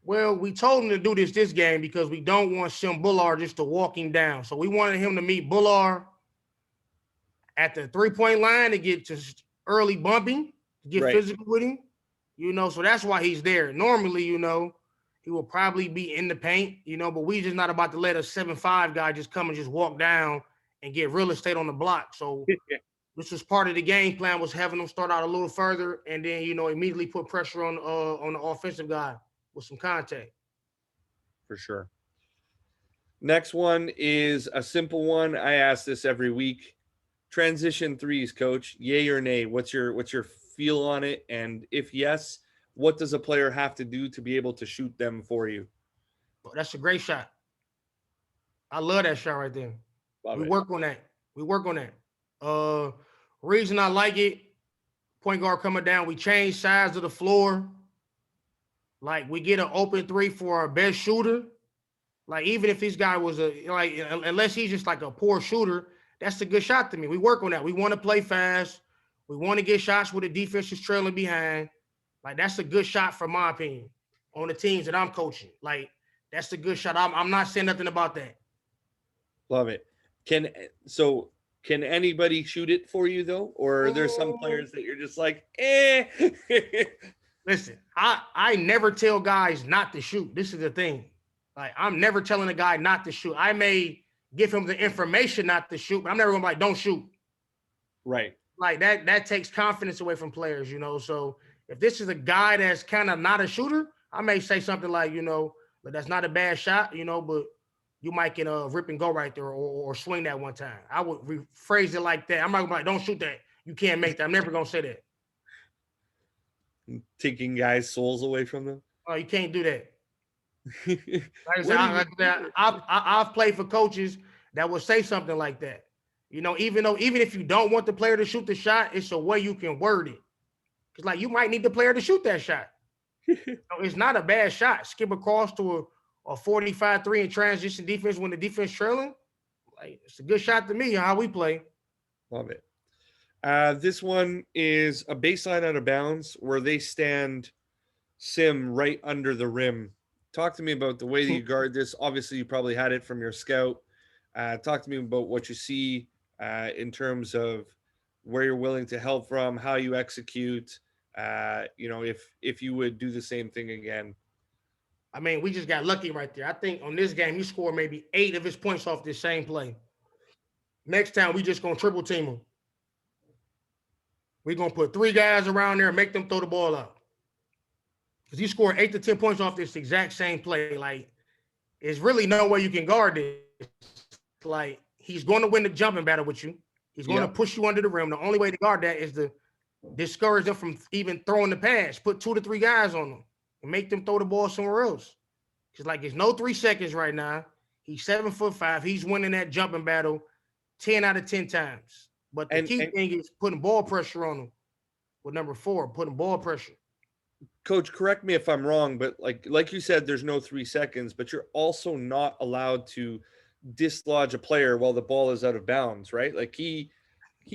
Well, we told him to do this game because we don't want Sim Bullard just to walk him down. So we wanted him to meet Bullard at the 3-point line to get just early bumping, to get Right. physical with him. So that's why he's there. Normally, he will probably be in the paint, but we just not about to let a 7'5" guy just come and just walk down and get real estate on the block. So This was part of the game plan, was having them start out a little further and then, immediately put pressure on the offensive guy with some contact. For sure. Next one is a simple one. I ask this every week. Transition threes, coach. Yay or nay? What's your feel on it? And if yes, what does a player have to do to be able to shoot them for you? But that's a great shot. I love that shot right there. Love We it. work on that. We work on that. Reason I like it, point guard coming down, we change sides of the floor. Like we get an open three for our best shooter. Like even if this guy was unless he's just like a poor shooter, that's a good shot to me. We work on that. We want to play fast. We want to get shots where the defense is trailing behind. Like that's a good shot, from my opinion, on the teams that I'm coaching. Like that's a good shot. I'm not saying nothing about that. Love it. Can anybody shoot it for you though? Or are there some players that you're just like, eh? Listen, I never tell guys not to shoot. This is the thing. Like I'm never telling a guy not to shoot. I may give him the information not to shoot, but I'm never gonna be like, don't shoot. Right. Like that takes confidence away from players, So if this is a guy that's kind of not a shooter, I may say something like, but that's not a bad shot, but you might get a rip and go right there or swing that one time. I would rephrase it like that. I'm not gonna be like, don't shoot that. You can't make that. I'm never gonna say that. Taking guys' souls away from them. Oh, you can't do that. Like I said, I've played for coaches that will say something like that. Even if you don't want the player to shoot the shot, it's a way you can word it. Because like you might need the player to shoot that shot. It's not a bad shot. Skip across to a 45-3 in transition defense when the defense trailing. Like it's a good shot to me, how we play. Love it. This one is a baseline out of bounds where they stand sim right under the rim. Talk to me about the way that you guard this. Obviously, you probably had it from your scout. Talk to me about what you see in terms of where you're willing to help from, how you execute. If you would do the same thing again. I mean, we just got lucky right there. I think on this game, he scored maybe 8 of his points off this same play. Next time, we just gonna triple team him. We're gonna put 3 guys around there and make them throw the ball out. Because he scored 8 to 10 points off this exact same play. Like, there's really no way you can guard this. Like, he's going to win the jumping battle with you. He's going to push you under the rim. The only way to guard that is to discourage them from even throwing the pass. Put 2 to 3 guys on them and make them throw the ball somewhere else. Because, like, it's no 3 seconds right now. He's 7'5". He's winning that jumping battle 10 out of 10 times. But the key thing is putting ball pressure on him with number 4, putting ball pressure. Coach, correct me if I'm wrong, but like you said, there's no 3 seconds, but you're also not allowed to dislodge a player while the ball is out of bounds, right? Like he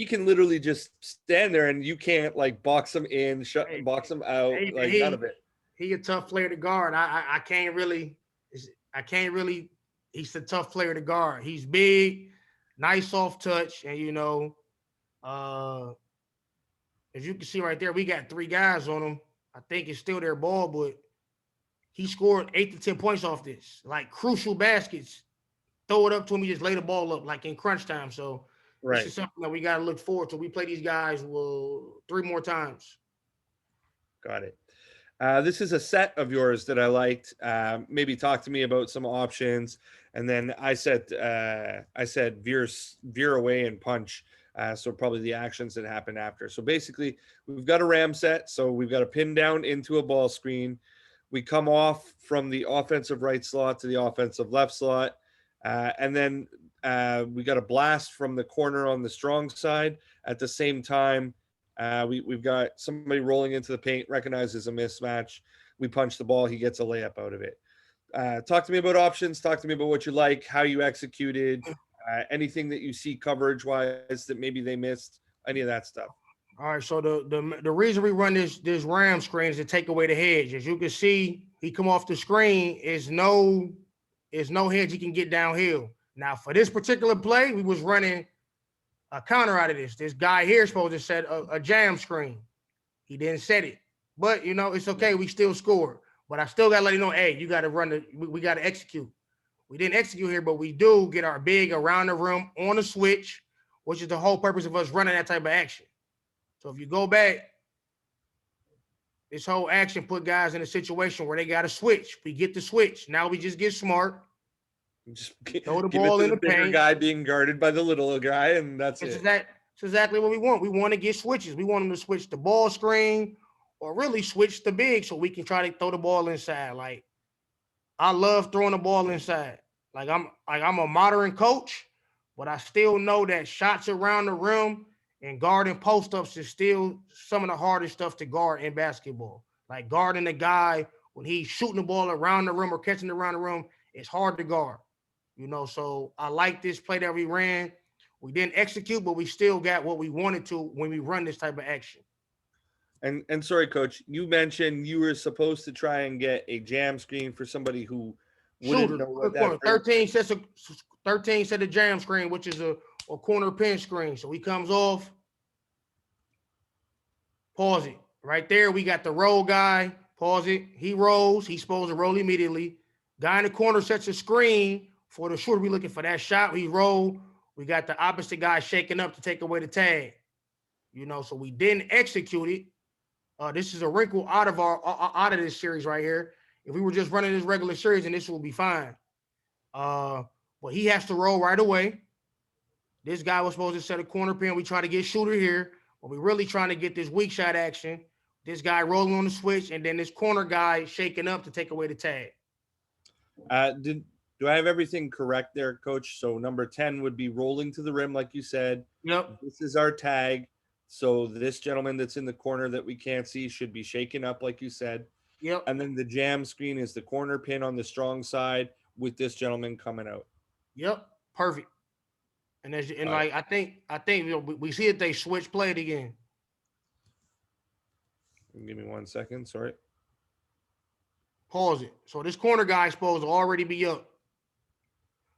can literally just stand there and you can't like box him in, box him out, none of it. He a tough player to guard. I can't really. He's a tough player to guard. He's big, nice soft touch, and as you can see right there, we got 3 guys on him. I think it's still their ball, but he scored 8 to 10 points off this. Like crucial baskets. Throw it up to him, he just lay the ball up like in crunch time. So This is something that we got to look forward to. We play these guys 3 more times. Got it. This is a set of yours that I liked. Maybe talk to me about some options. And then I said veer away and punch. So probably the actions that happen after. So basically, we've got a ram set. So we've got a pin down into a ball screen. We come off from the offensive right slot to the offensive left slot. And then we got a blast from the corner on the strong side. At the same time, we've got somebody rolling into the paint, recognizes a mismatch. We punch the ball. He gets a layup out of it. Talk to me about options. Talk to me about what you like, how you executed. Anything that you see coverage wise that maybe they missed, any of that stuff. All right. So the reason we run this ram screen is to take away the hedge. As you can see, he come off the screen, is no hedge he can get downhill. Now for this particular play, we was running a counter out of this. This guy here is supposed to set a jam screen. He didn't set it, but it's okay. We still score, but I still got to let you know, hey, you got to run we got to execute. We didn't execute here, but we do get our big around the rim on a switch which is the whole purpose of us running that type of action. So if you go back, this whole action put guys in a situation where they got to switch. We get the switch. Now we just get smart, Just throw the give it ball to in the the bigger paint. guy being guarded by the little guy, and that's It's it. exact. It's exactly what we want. We want to get switches. We want them to switch the ball screen or really switch the big so we can try to throw the ball inside. Like I love throwing the ball inside. I'm a modern coach, but I still know that shots around the rim and guarding post ups is still some of the hardest stuff to guard in basketball. Like guarding a guy when he's shooting the ball around the rim or catching it around the rim, it's hard to guard. So I like this play that we ran. We didn't execute, but we still got what we wanted to when we run this type of action. And sorry, coach, you mentioned you were supposed to try and get a jam screen for somebody who wouldn't Shooter, know what quick that one. phrase. 13 set of jam screen, which is a corner pin screen. So he comes off, pause it. Right there, we got the roll guy. Pause it. He rolls. He's supposed to roll immediately. Guy in the corner sets a screen for the shooter. We looking for that shot. We roll. We got the opposite guy shaking up to take away the tag. So we didn't execute it. This is a wrinkle out of this series right here. If we were just running this regular series, and this will be fine. But he has to roll right away. This guy was supposed to set a corner pin. We try to get shooter here, but we're really trying to get this weak shot action. This guy rolling on the switch, and then this corner guy shaking up to take away the tag. Do I have everything correct there, coach? So number 10 would be rolling to the rim, like you said. Yep. This is our tag. So this gentleman that's in the corner that we can't see should be shaken up, like you said. Yep. And then the jam screen is the corner pin on the strong side with this gentleman coming out. Yep. Perfect. And All right. like I think we see it. They switch played again. Give me 1 second. Sorry. Pause it. So this corner guy is supposed to already be up.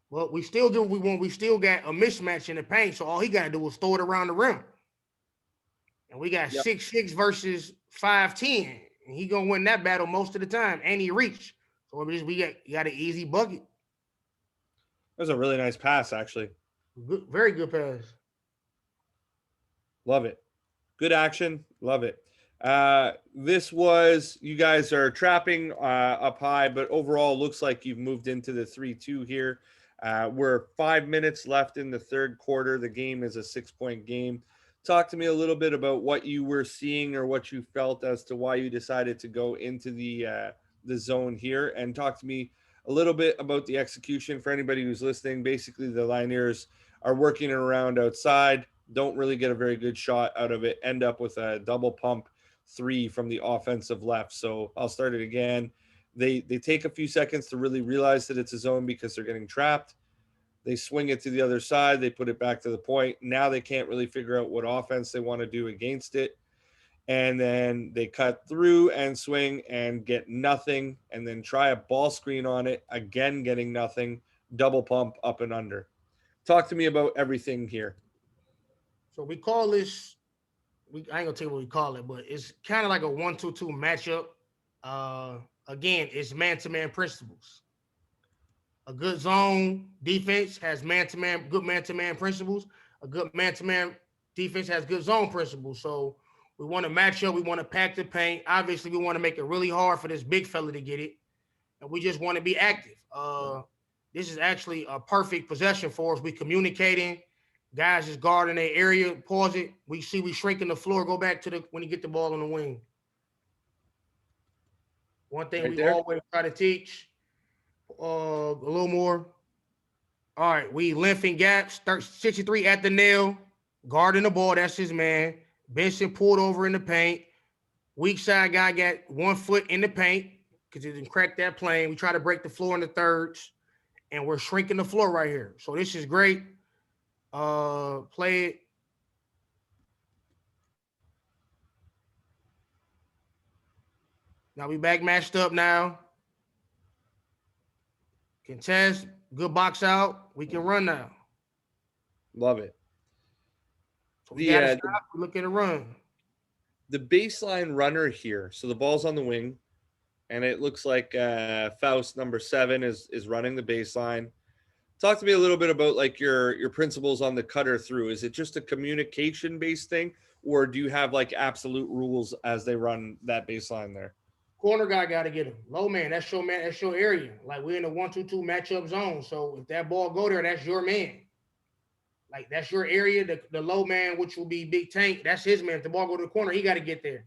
Well, we still do what we want. We still got a mismatch in the paint. So all he got to do is throw it around the rim. And we got Yep. 6'6" versus 5'10". And he gonna win that battle most of the time. And he reached. So we got an easy bucket. That was a really nice pass, actually. Good, very good pass. Love it. Good action. Love it. This was, you guys are trapping up high, but overall looks like you've moved into the 3-2 here. We're 5 minutes left in the third quarter. The game is a 6-point game. Talk to me a little bit about what you were seeing or what you felt as to why you decided to go into the zone here, and talk to me a little bit about the execution for anybody who's listening. Basically, the Lineers are working around outside, don't really get a very good shot out of it, end up with a double pump three from the offensive left. So I'll start it again. They take a few seconds to really realize that it's a zone because they're getting trapped. They swing it to the other side. They put it back to the point. Now they can't really figure out what offense they want to do against it. And then they cut through and swing and get nothing, and then try a ball screen on it, again getting nothing, double pump up and under. Talk to me about everything here. So we call this. I ain't gonna tell you what we call it, but it's kind of like a 1-2-2 matchup. Again, it's man-to-man principles. A good zone defense has good man-to-man principles. A good man-to-man defense has good zone principles. So we want to match up. We want to pack the paint. Obviously, we want to make it really hard for this big fella to get it, and we just want to be active. This is actually a perfect possession for us. We communicating. Guys is guarding their area. Pause it. We shrinking the floor. Go back to when you get the ball on the wing. One thing Right we there. always try to teach a little more. All right, we lengthen gaps. 63 at the nail, guarding the ball. That's his man. Benson pulled over in the paint. Weak side guy got 1 foot in the paint because he didn't crack that plane. We try to break the floor in the thirds, and we're shrinking the floor right here. So this is great. Play it. Now we back matched up now. Contest, good box out. We can run now. Love it. So we The got to uh, stop. Look at a run. the baseline runner here. So the ball's on the wing, and it looks like Faust number 7 is running the baseline. Talk to me a little bit about like your principles on the cutter through. Is it just a communication based thing, or do you have like absolute rules as they run that baseline there? Corner guy got to get him. Low man, that's your man. That's your area. Like we're in a 1-2-2 matchup zone. So if that ball go there, that's your man. Like that's your area. The low man, which will be Big Tank, that's his man. If the ball go to the corner, he got to get there.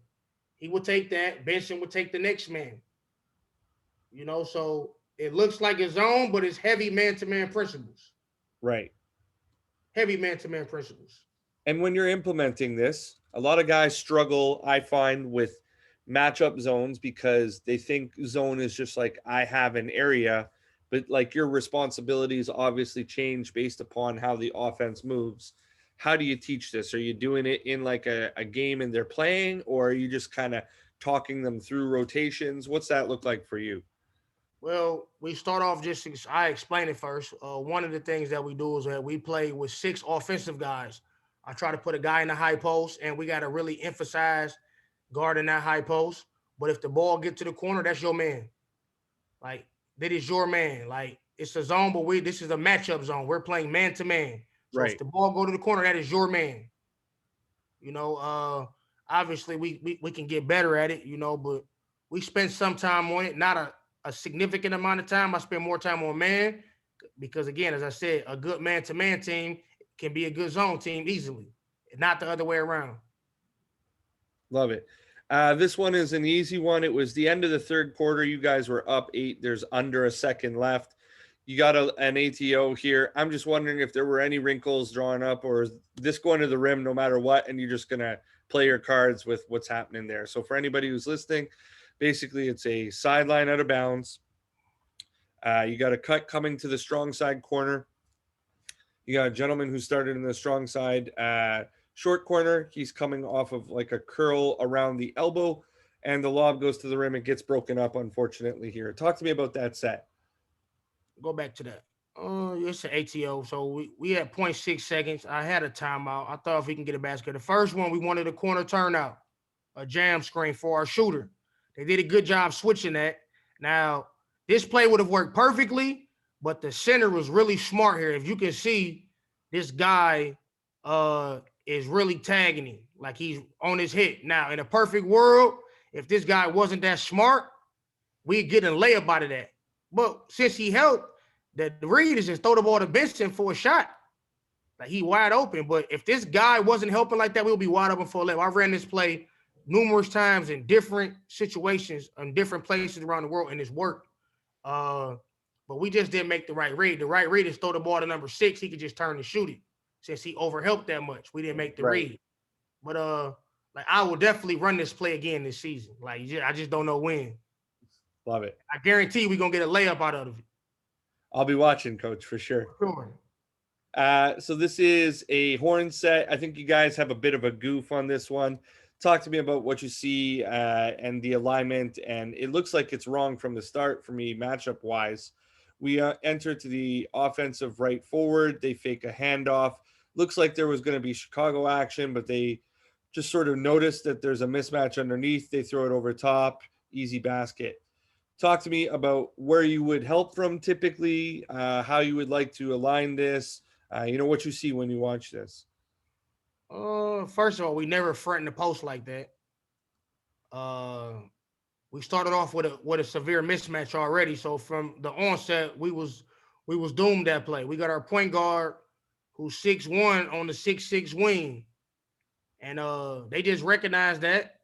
He will take that. Benson will take the next man. So it looks like a zone, but it's heavy man-to-man principles. Right. Heavy man-to-man principles. And when you're implementing this, a lot of guys struggle, I find, with matchup zones because they think zone is just like I have an area, but like your responsibilities obviously change based upon how the offense moves. How do you teach this? Are you doing it in like a game and they're playing, or are you just kind of talking them through rotations? What's that look like for you? Well, we start off I explain it first. One of the things that we do is that we play with 6 offensive guys. I try to put a guy in the high post, and we got to really emphasize guarding that high post. But if the ball get to the corner, that's your man. Like that is your man. Like it's a zone, but this is a matchup zone. We're playing man to man. So if Right. the ball go to the corner, that is your man. You know, uh, Obviously we can get better at it. But we spend some time on it. Not a significant amount of time. I spend more time on man because again, as I said, a good man to man team can be a good zone team easily, not the other way around. Love it. This one is an easy one. It was the end of the third quarter. You guys were up 8. There's under a second left. You got an ATO here. I'm just wondering if there were any wrinkles drawn up, or is this going to the rim no matter what, and you're just going to play your cards with what's happening there. So for anybody who's listening, basically it's a sideline out of bounds. You got a cut coming to the strong side corner. You got a gentleman who started in the strong side short corner. He's coming off of like a curl around the elbow, and the lob goes to the rim. It gets broken up, unfortunately, here. Talk to me about that set. Go back to that. It's an ATO. So we had zero point 0.6 seconds. I had a timeout. I thought if we can get a basket. The first one, we wanted a corner turnout, a jam screen for our shooter. They did a good job switching that. Now, this play would have worked perfectly, but the center was really smart here. If you can see, this guy is really tagging him like he's on his hit. Now, in a perfect world, if this guy wasn't that smart, we'd get a layup out of that. But since he helped, the read is just throw the ball to Benson for a shot. Like he wide open. But if this guy wasn't helping like that, we'll be wide open for a layup. I ran this play numerous times in different situations in different places around the world, and it's worked. But we just didn't make the right read. The right read is throw the ball to number 6. He could just turn and shoot it. Since he overhelped that much, we didn't make the read. But like I will definitely run this play again this season. Like I just don't know when. Love it. I guarantee we're gonna get a layup out of it. I'll be watching, Coach, for sure. Sure. So this is a horn set. I think you guys have a bit of a goof on this one. Talk to me about what you see and the alignment. And it looks like it's wrong from the start for me, matchup wise. We enter to the offensive right forward. They fake a handoff. Looks like there was going to be Chicago action, but they just sort of noticed that there's a mismatch underneath. They throw it over top, easy basket. Talk to me about where you would help from typically, how you would like to align this, what you see when you watch this. First of all, we never threatened the post like that. We started off with a severe mismatch already. So from the onset, we was doomed that play. We got our point guard who's 6'1" on the 6'6" wing. And they just recognize that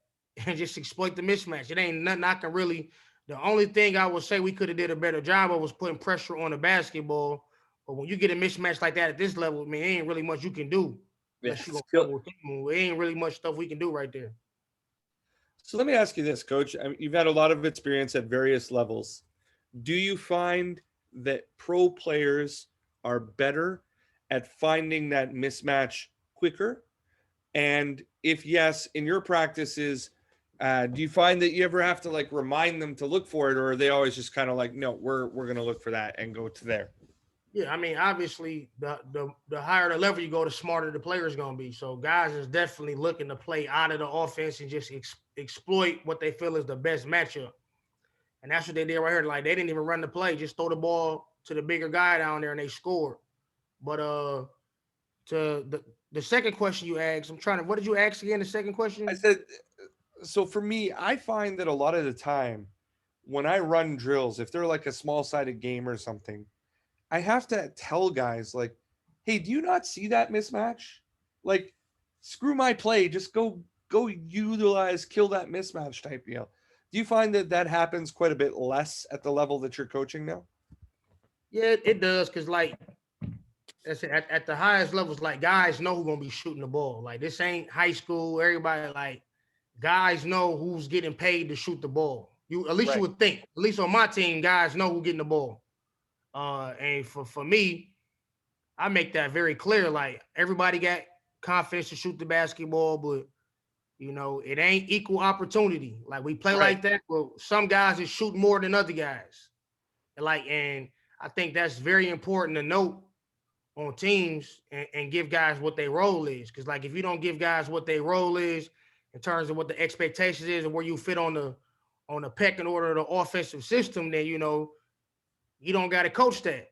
and just exploit the mismatch. It ain't nothing I can really. The only thing I would say we could have did a better job of was putting pressure on the basketball. But when you get a mismatch like that at this level, man, ain't really much you can do. Unless you go it ain't really much stuff we can do right there. So let me ask you this, Coach. I mean, you've had a lot of experience at various levels. Do you find that pro players are better at finding that mismatch quicker? And if yes, in your practices, do you find that you ever have to like remind them to look for it, or are they always just kind of like, no, we're going to look for that and go to there? Yeah, I mean, obviously, the higher the level you go, the smarter the player is going to be. So guys is definitely looking to play out of the offense and just exploit what they feel is the best matchup. And that's what they did right here. Like they didn't even run the play, just throw the ball to the bigger guy down there and they scored. But to the second question you asked, I'm trying to. What did you ask again? The second I question. said, so for me, I find that a lot of the time when I run drills, if they're like a small sided game or something, I have to tell guys like, "Hey, do you not see that mismatch? Like, screw my play, just go utilize kill that mismatch type deal." Do you find that that happens quite a bit less at the level that you're coaching now? Yeah, it does because like at the highest levels, like guys know who's gonna be shooting the ball. Like this ain't high school. Everybody like guys know who's getting paid to shoot the ball. You at least you Right. would think. At least on my team, guys know who's getting the ball. And for me, I make that very clear. Like everybody got confidence to shoot the basketball, but it ain't equal opportunity. Like we play Right. like that. Well, some guys is shooting more than other guys. And I think that's very important to note on teams and give guys what their role is. Because like if you don't give guys what their role is in terms of what the expectations is and where you fit on the pecking order of the offensive system, then you don't got to coach that.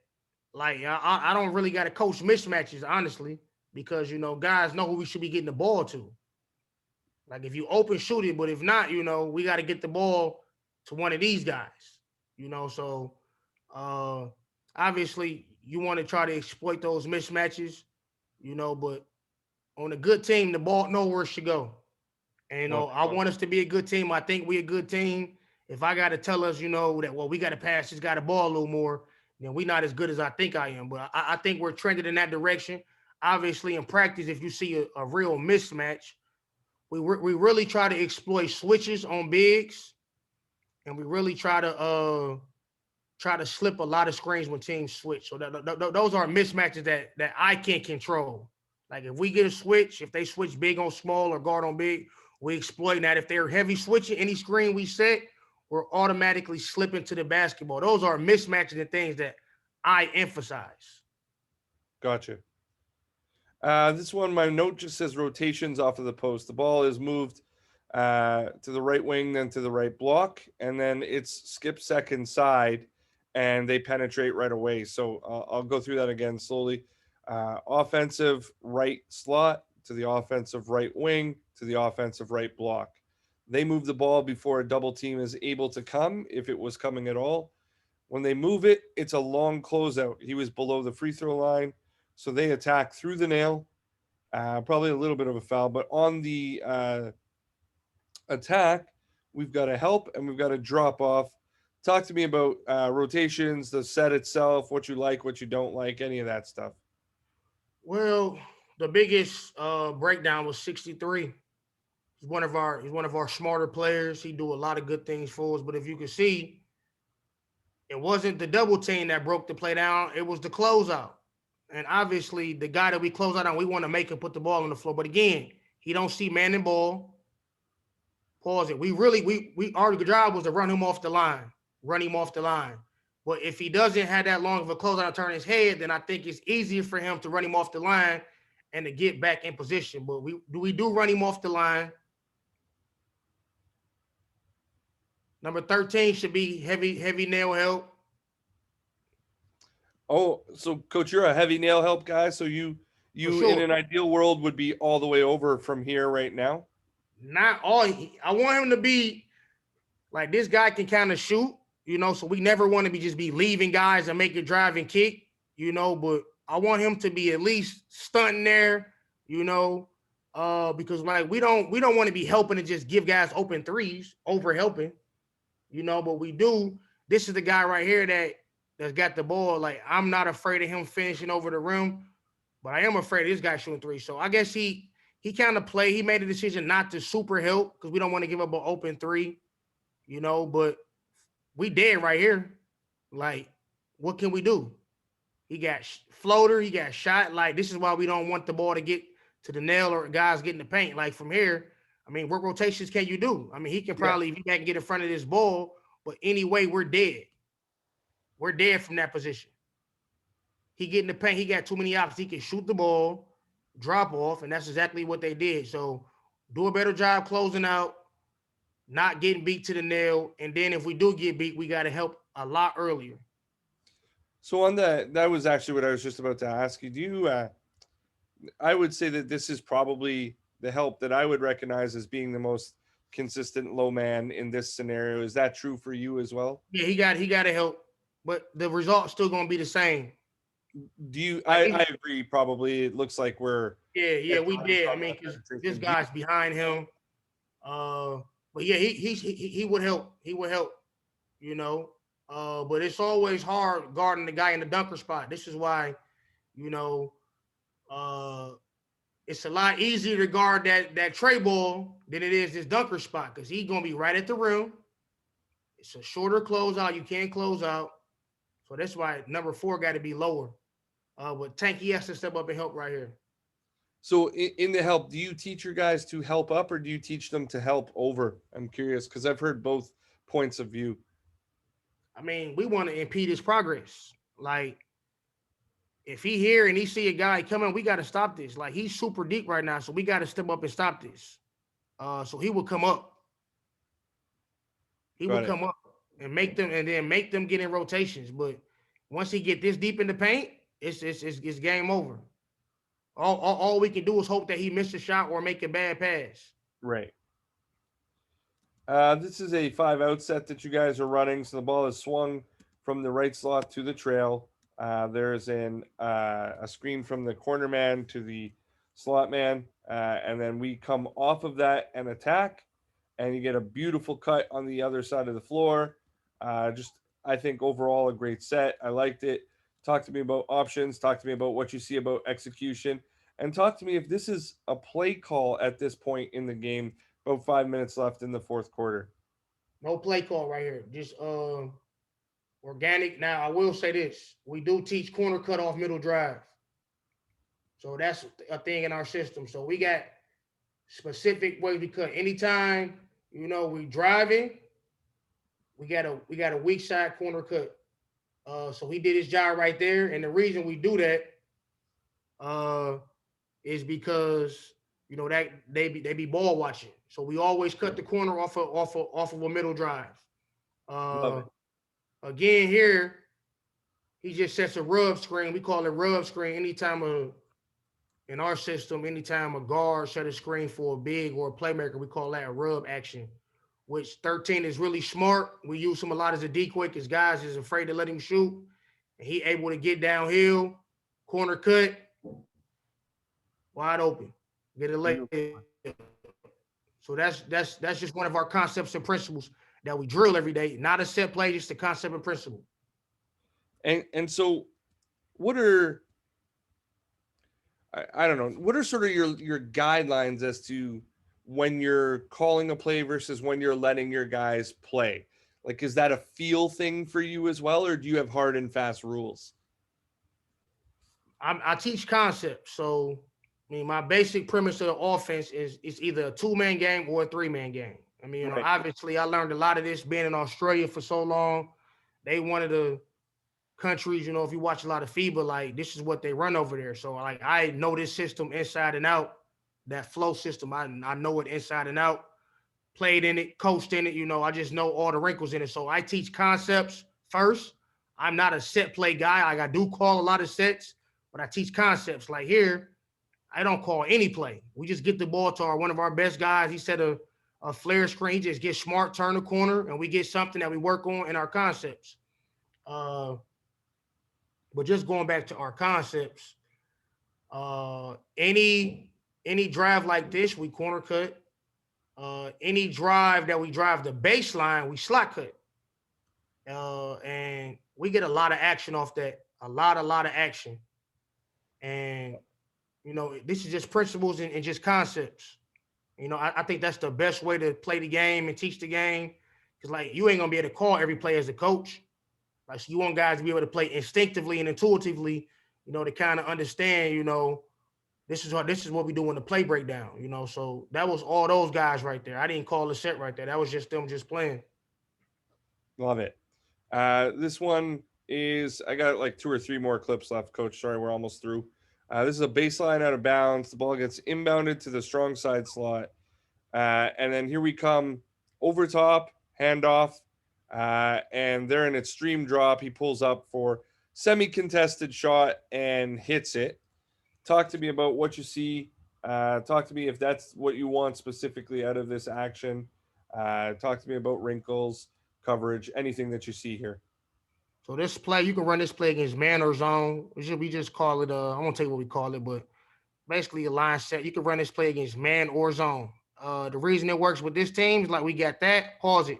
Like I don't really got to coach mismatches honestly because guys know who we should be getting the ball to. Like if you open, shoot it, but if not, we got to get the ball to one of these guys. So uh obviously you want to try to exploit those mismatches, but on a good team, the ball know where it should go. And No, I want us to be a good team. I think we a good team. If I got to tell us, that we got to pass this guy the ball a little more, then we not as good as I think I am. But I think we're trending in that direction. Obviously, in practice, if you see a real mismatch, we really try to exploit switches on bigs, and we really try to slip a lot of screens when teams switch. So those are mismatches that I can't control. Like if we get a switch, if they switch big on small or guard on big, we exploit that. If they're heavy switching any screen we set, we're automatically slipping to the basketball. Those are mismatches and things that I emphasize. gotcha. This one, my note just says rotations off of the post. The ball is moved to the right wing, then to the right block, and then it's skip second side, and they penetrate right away. So I'll go through that again slowly. Offensive right slot to the offensive right wing to the offensive right block. They move the ball before a double team is able to come, if it was coming at all. When they move it, it's a long closeout. He was below the free throw line, so they attack through the nail. Probably a little bit of a foul, but on the attack, we've got a help and we've got a drop off. Talk to me about rotations, the set itself, what you like, what you don't like, any of that stuff. Well, the biggest breakdown was 63. He's one of our smarter players. He do a lot of good things for us. But if you can see, it wasn't the double team that broke the play down. It was the closeout. And obviously, the guy that we close out on, we want to make him put the ball on the floor. But again, he don't see man and ball. Pause it. We our job was to run him off the line, run him off the line. But if he doesn't have that long of a closeout and turn his head, then I think it's easier for him to run him off the line and to get back in position. But we do run him off the line. Number 13 should be heavy nail help. Oh, so coach, you're a heavy nail help guy, so For you in sure. an ideal world would be all the way over from here right now. Not all. I want him to be like this guy can kind of shoot, so we never want to be leaving guys and make a drive and kick, but I want him to be at least stunting there, because like we don't want to be helping to just give guys open threes, over helping, but we do. This is the guy right here that's got the ball. Like I'm not afraid of him finishing over the rim, but I am afraid of this guy shooting three. So I guess he kind of played. He made a decision not to super help because we don't want to give up an open three, but we dead right here. Like, what can we do? He got floater, he got shot. Like, this is why we don't want the ball to get to the nail or guys getting the paint. Like from here, I mean, what rotations can you do? I mean, he can Yeah. probably if he can get in front of this ball, but anyway, we're dead. We're dead from that position. He get in the paint, he got too many options. He can shoot the ball, drop off, and that's exactly what they did. So do a better job closing out, not getting beat to the nail. And then if we do get beat, we got to help a lot earlier. So on that was actually what I was just about to ask you. Do you I would say that this is probably the help that I would recognize as being the most consistent low man in this scenario. Is that true for you as well? Yeah, he got to help, but the result's still gonna be the same. Do you Like I agree probably it looks like we're yeah, getting we away did. I from mean, that because this penetration. guy's behind him. Uh, but yeah, he would help. He would help. You know. But it's always hard guarding the guy in the dunker spot. This is why, you know, uh, it's a lot easier to guard that tray ball than it is this dunker spot because he's gonna be right at the rim. It's a shorter closeout. You can't close out. So that's why number 4 got to be lower. But Tank, he has to step up and help right here. So in the help, do you teach your guys to help up or do you teach them to help over? I'm curious because I've heard both points of view. I mean, we want to impede his progress. Like, if he here and he see a guy coming, we got to stop this. Like, he's super deep right now, so we got to step up and stop this. So he will come up. He will Got it. come up and then make them get in rotations. But once he get this deep in the paint, it's game over. All we can do is hope that he missed a shot or make a bad pass. Right. This is a 5 out set that you guys are running. So the ball is swung from the right slot to the trail. There's a screen from the corner man to the slot man. And then we come off of that and attack. And you get a beautiful cut on the other side of the floor. Just, I think, overall, a great set. I liked it. Talk to me about options. Talk to me about what you see about execution. And talk to me if this is a play call at this point in the game about 5 minutes left in the fourth quarter. No play call right here. Just organic. Now I will say this: we do teach corner cut off middle drive, so that's a thing in our system. So we got specific ways we cut. Anytime we driving, we got a weak side corner cut. So he did his job right there, and the reason we do that uh, is because that they be ball watching. So we always cut the corner off of a middle drive. Love Uh, it. Again here, he just sets a rub screen. We call it rub screen. In our system, anytime a guard set a screen for a big or a playmaker, we call that a rub action. Which 13 is really smart. We use him a lot as a decoy because guys is afraid to let him shoot. And he able to get downhill, corner cut, wide open, get a layup. Beautiful. So that's just one of our concepts and principles that we drill every day. Not a set play, just a concept and principle. And so what are I don't know, what are sort of your guidelines as to when you're calling a play versus when you're letting your guys play? Like is that a feel thing for you as well, or do you have hard and fast rules? I teach concepts. So, I mean, my basic premise of the offense is it's either a 2-man game or a 3-man game. I mean, Right. obviously, I learned a lot of this being in Australia for so long. They one of the countries, if you watch a lot of FIBA, like this is what they run over there. So, like, I know this system inside and out. That flow system, I know it inside and out. Played in it, coached in it. I just know all the wrinkles in it. So I teach concepts first. I'm not a set play guy. Like I do call a lot of sets, but I teach concepts. Like here, I don't call any play. We just get the ball to one of our best guys. He set a flare screen. He just gets smart, turn the corner, and we get something that we work on in our concepts. Uh, but just going back to our concepts, any drive like this, we corner cut. Any drive that we drive the baseline, we slot cut. And we get a lot of action off that. A lot of action. And this is just principles and just concepts. I think that's the best way to play the game and teach the game. Because like you ain't gonna be able to call every play as a coach. Like so you want guys to be able to play instinctively and intuitively, to kind of understand, this is what we do in the play breakdown, So that was all those guys right there. I didn't call the set right there. That was just them just playing. Love it. This one is I got like two or three more clips left, Coach. Sorry, we're almost through. This is a baseline out of bounds. The ball gets inbounded to the strong side slot. And then here we come over top, handoff, and they're an extreme drop. He pulls up for semi-contested shot and hits it. Talk to me about what you see. Talk to me if that's what you want specifically out of this action. Talk to me about wrinkles, coverage, anything that you see here. So this play, you can run this play against man or zone. We just call it. I won't tell you what we call it, but basically a line set. You can run this play against man or zone. The reason it works with this team is like we got that. Pause it.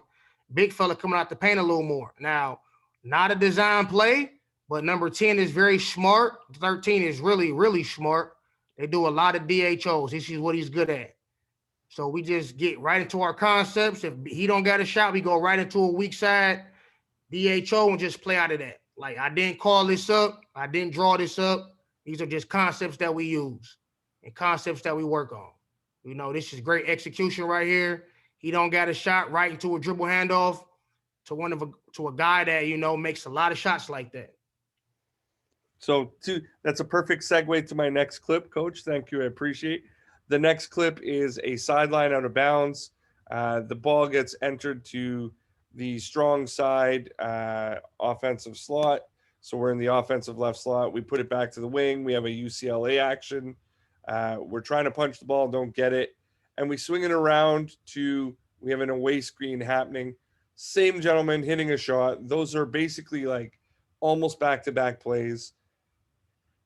Big fella coming out the paint a little more. Now, not a design play, but number 10 is very smart. 13 is really, really smart. They do a lot of DHOs. This is what he's good at. So we just get right into our concepts. If he don't got a shot, we go right into a weak side DHO and just play out of that. Like I didn't call this up. I didn't draw this up. These are just concepts that we use and concepts that we work on. You know, this is great execution right here. He don't got a shot right into a dribble handoff to a guy that makes a lot of shots like that. So, that's a perfect segue to my next clip, Coach. Thank you. I appreciate. The next clip is a sideline out of bounds. The ball gets entered to the strong side offensive slot. So we're in the offensive left slot. We put it back to the wing. We have a UCLA action. We're trying to punch the ball, don't get it. And we swing it around we have an away screen happening. Same gentleman hitting a shot. Those are basically like almost back-to-back plays.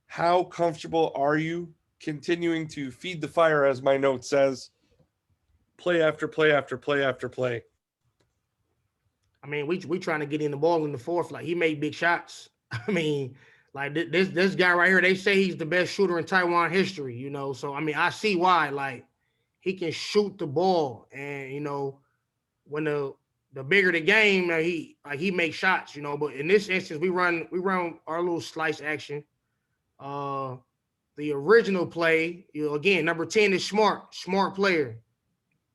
How comfortable are you continuing to feed the fire, as my note says, play after play after play after play? I mean, we trying to get in the ball in the fourth. Like he made big shots. I mean, like this guy right here, they say he's the best shooter in Taiwan history. So I mean, I see why. Like he can shoot the ball, and when the bigger the game, he makes shots. But in this instance, we run our little slice action. The original play, again, number 10 is smart player.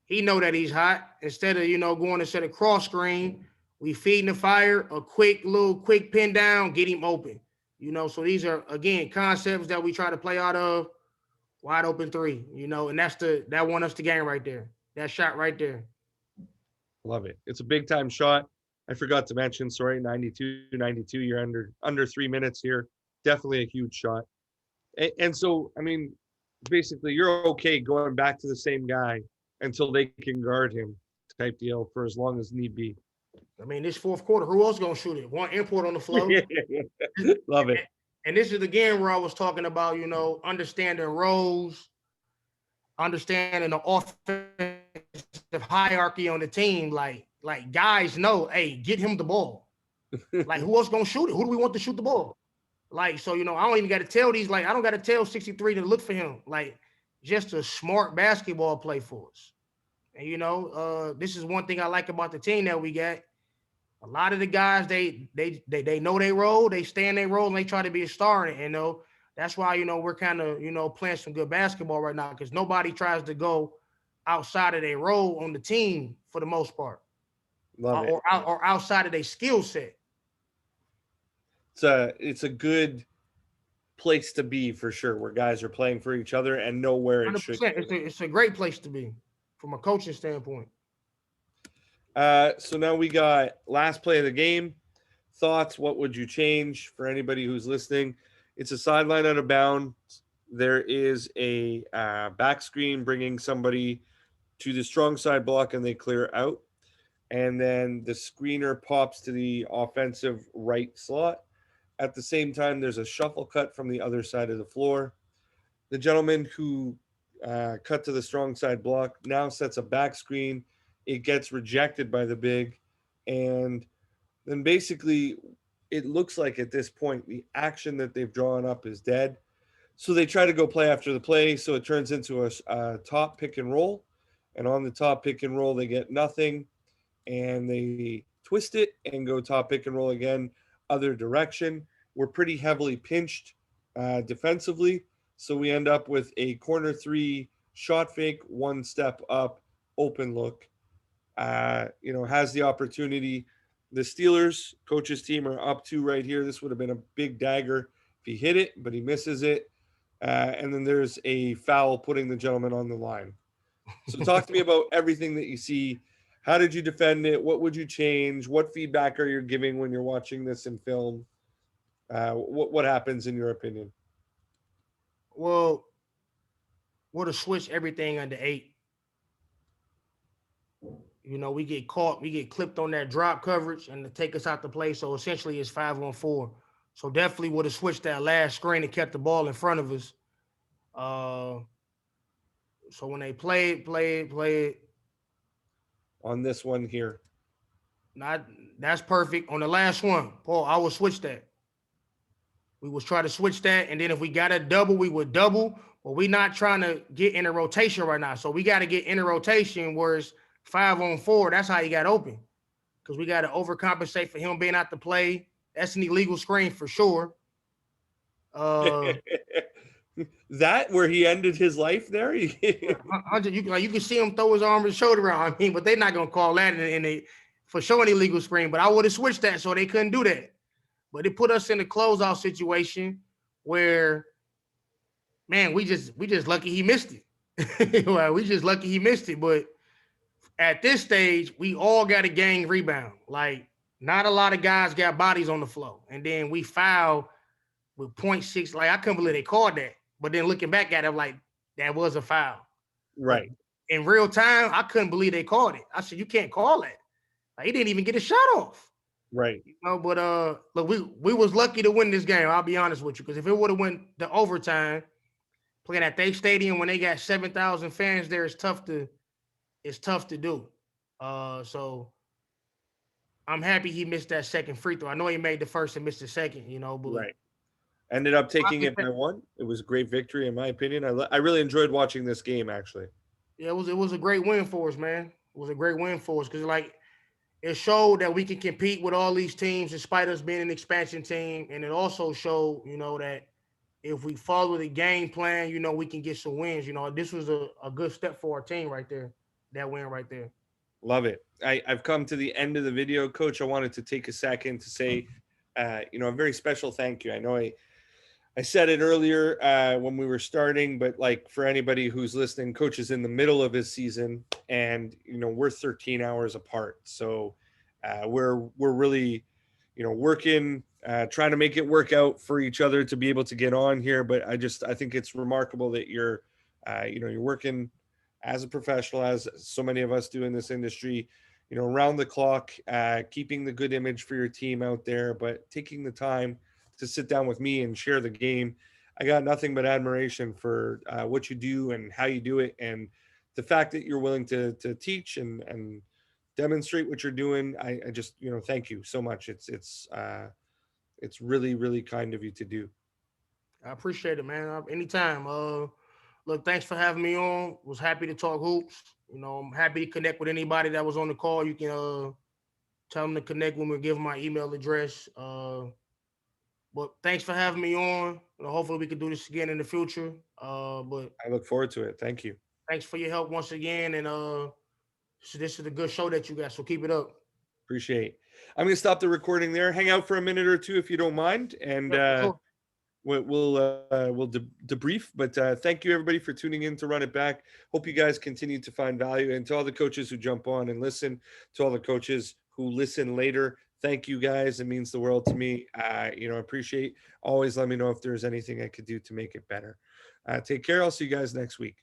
He know that he's hot. Instead of going to set a cross screen, we feeding the fire, a quick pin down, get him open. So these are again concepts that we try to play out of wide open three. And that won us the game right there. That shot right there. Love it. It's a big time shot. I forgot to mention, sorry, 92. You're under 3 minutes here. Definitely a huge shot. And so, I mean, basically, you're okay going back to the same guy until they can guard him, type deal, for as long as need be. I mean, this fourth quarter, who else gonna shoot it? One import on the flow. Love it. And this is again where I was talking about, understanding roles, understanding the offensive hierarchy on the team. Like guys know, hey, get him the ball. Like who else gonna shoot it? Who do we want to shoot the ball? Like, so, I don't even got to tell these, like, I don't got to tell 63 to look for him. Like, just a smart basketball play for us. And, this is one thing I like about the team that we got. A lot of the guys, they know their role, they stay in their role, and they try to be a star. And, that's why, we're kind of, playing some good basketball right now because nobody tries to go outside of their role on the team for the most part. Love it. Or outside of their skill set. It's a good place to be for sure, where guys are playing for each other and know where it 100%. Should go. It's a great place to be from a coaching standpoint. So now we got last play of the game. Thoughts? What would you change for anybody who's listening? It's a sideline out of bounds. There is a back screen bringing somebody to the strong side block, and they clear out. And then the screener pops to the offensive right slot. At the same time, there's a shuffle cut from the other side of the floor. The gentleman who cut to the strong side block now sets a back screen. It gets rejected by the big. And then basically, it looks like at this point, the action that they've drawn up is dead. So they try to go play after the play. So it turns into a top pick and roll. And on the top pick and roll, they get nothing. And they twist it and go top pick and roll again. Other direction. We're pretty heavily pinched defensively, so we end up with a corner three shot fake, one step up, open look. Has the opportunity. The Steelers coach's team are up two right here. This would have been a big dagger if he hit it, but he misses it. And then there's a foul putting the gentleman on the line. So talk to me about everything that you see. How did you defend it? What would you change? What feedback are you giving when you're watching this in film? What happens in your opinion? Well, we're to switch everything under 8. We get caught, we get clipped on that drop coverage and to take us out the play. So essentially it's 5-on-4. So definitely would have switched that last screen and kept the ball in front of us. Uh so when they play it, On this one here. not that's perfect. On the last one, Paul, I would switch that. We was try to switch that, and then if we got a double, we would double. But we not trying to get in a rotation right now. So we got to get in a rotation where it's 5-on-4. That's how you got open. Because we got to overcompensate for him being out to play. That's an illegal screen for sure. Uh, That where he ended his life there. 100. You can see him throw his arm and shoulder around. I mean, but they're not gonna call that for showing illegal screen. But I would have switched that so they couldn't do that. But it put us in a closeout situation where, man, we just lucky he missed it. Well, we just lucky he missed it. But at this stage, we all got a gang rebound. Like, not a lot of guys got bodies on the floor. And then we foul with 0.6. Like, I couldn't believe they called that. But then looking back at it, like, that was a foul. But Right. in real time, I couldn't believe they called it. I said, you can't call that. Like, he didn't even get a shot off. Right. But look, we was lucky to win this game. I'll be honest with you. Because if it would have went to overtime, playing at their stadium when they got 7,000 fans there, it's tough to do. So I'm happy he missed that second free throw. I know he made the first and missed the second, but Right. Ended up taking it by one. It was a great victory, in my opinion. I really enjoyed watching this game, actually. Yeah, it was a great win for us, man. It was a great win for us because like it showed that we can compete with all these teams despite us being an expansion team, and it also showed, that if we follow the game plan, we can get some wins. This was a good step for our team right there. That win right there. Love it. I've come to the end of the video, Coach. I wanted to take a second to say, a very special thank you. I know I said it earlier when we were starting, but like for anybody who's listening, Coach is in the middle of his season, and we're 13 hours apart. So we're really working, trying to make it work out for each other to be able to get on here. But I think it's remarkable that you're working as a professional, as so many of us do in this industry, around the clock, keeping the good image for your team out there, but taking the time to sit down with me and share the game. I got nothing but admiration for what you do and how you do it, and the fact that you're willing to teach and demonstrate what you're doing. I just thank you so much. It's really really kind of you to do. I appreciate it, man. Anytime. Look, thanks for having me on. Was happy to talk hoops. I'm happy to connect with anybody that was on the call. You can tell them to connect with me, give them my email address. But thanks for having me on. Hopefully we can do this again in the future. But I look forward to it. Thank you. thanks for your help once again. And so this is a good show that you got. So keep it up. Appreciate. I'm going to stop the recording there. Hang out for a minute or two if you don't mind, and Yeah, for sure. we'll debrief. But thank you everybody for tuning in to Run It Back. Hope you guys continue to find value, and to all the coaches who jump on and listen, to all the coaches who listen later. Thank you guys. It means the world to me. Appreciate. Always let me know if there's anything I could do to make it better. Take care. I'll see you guys next week.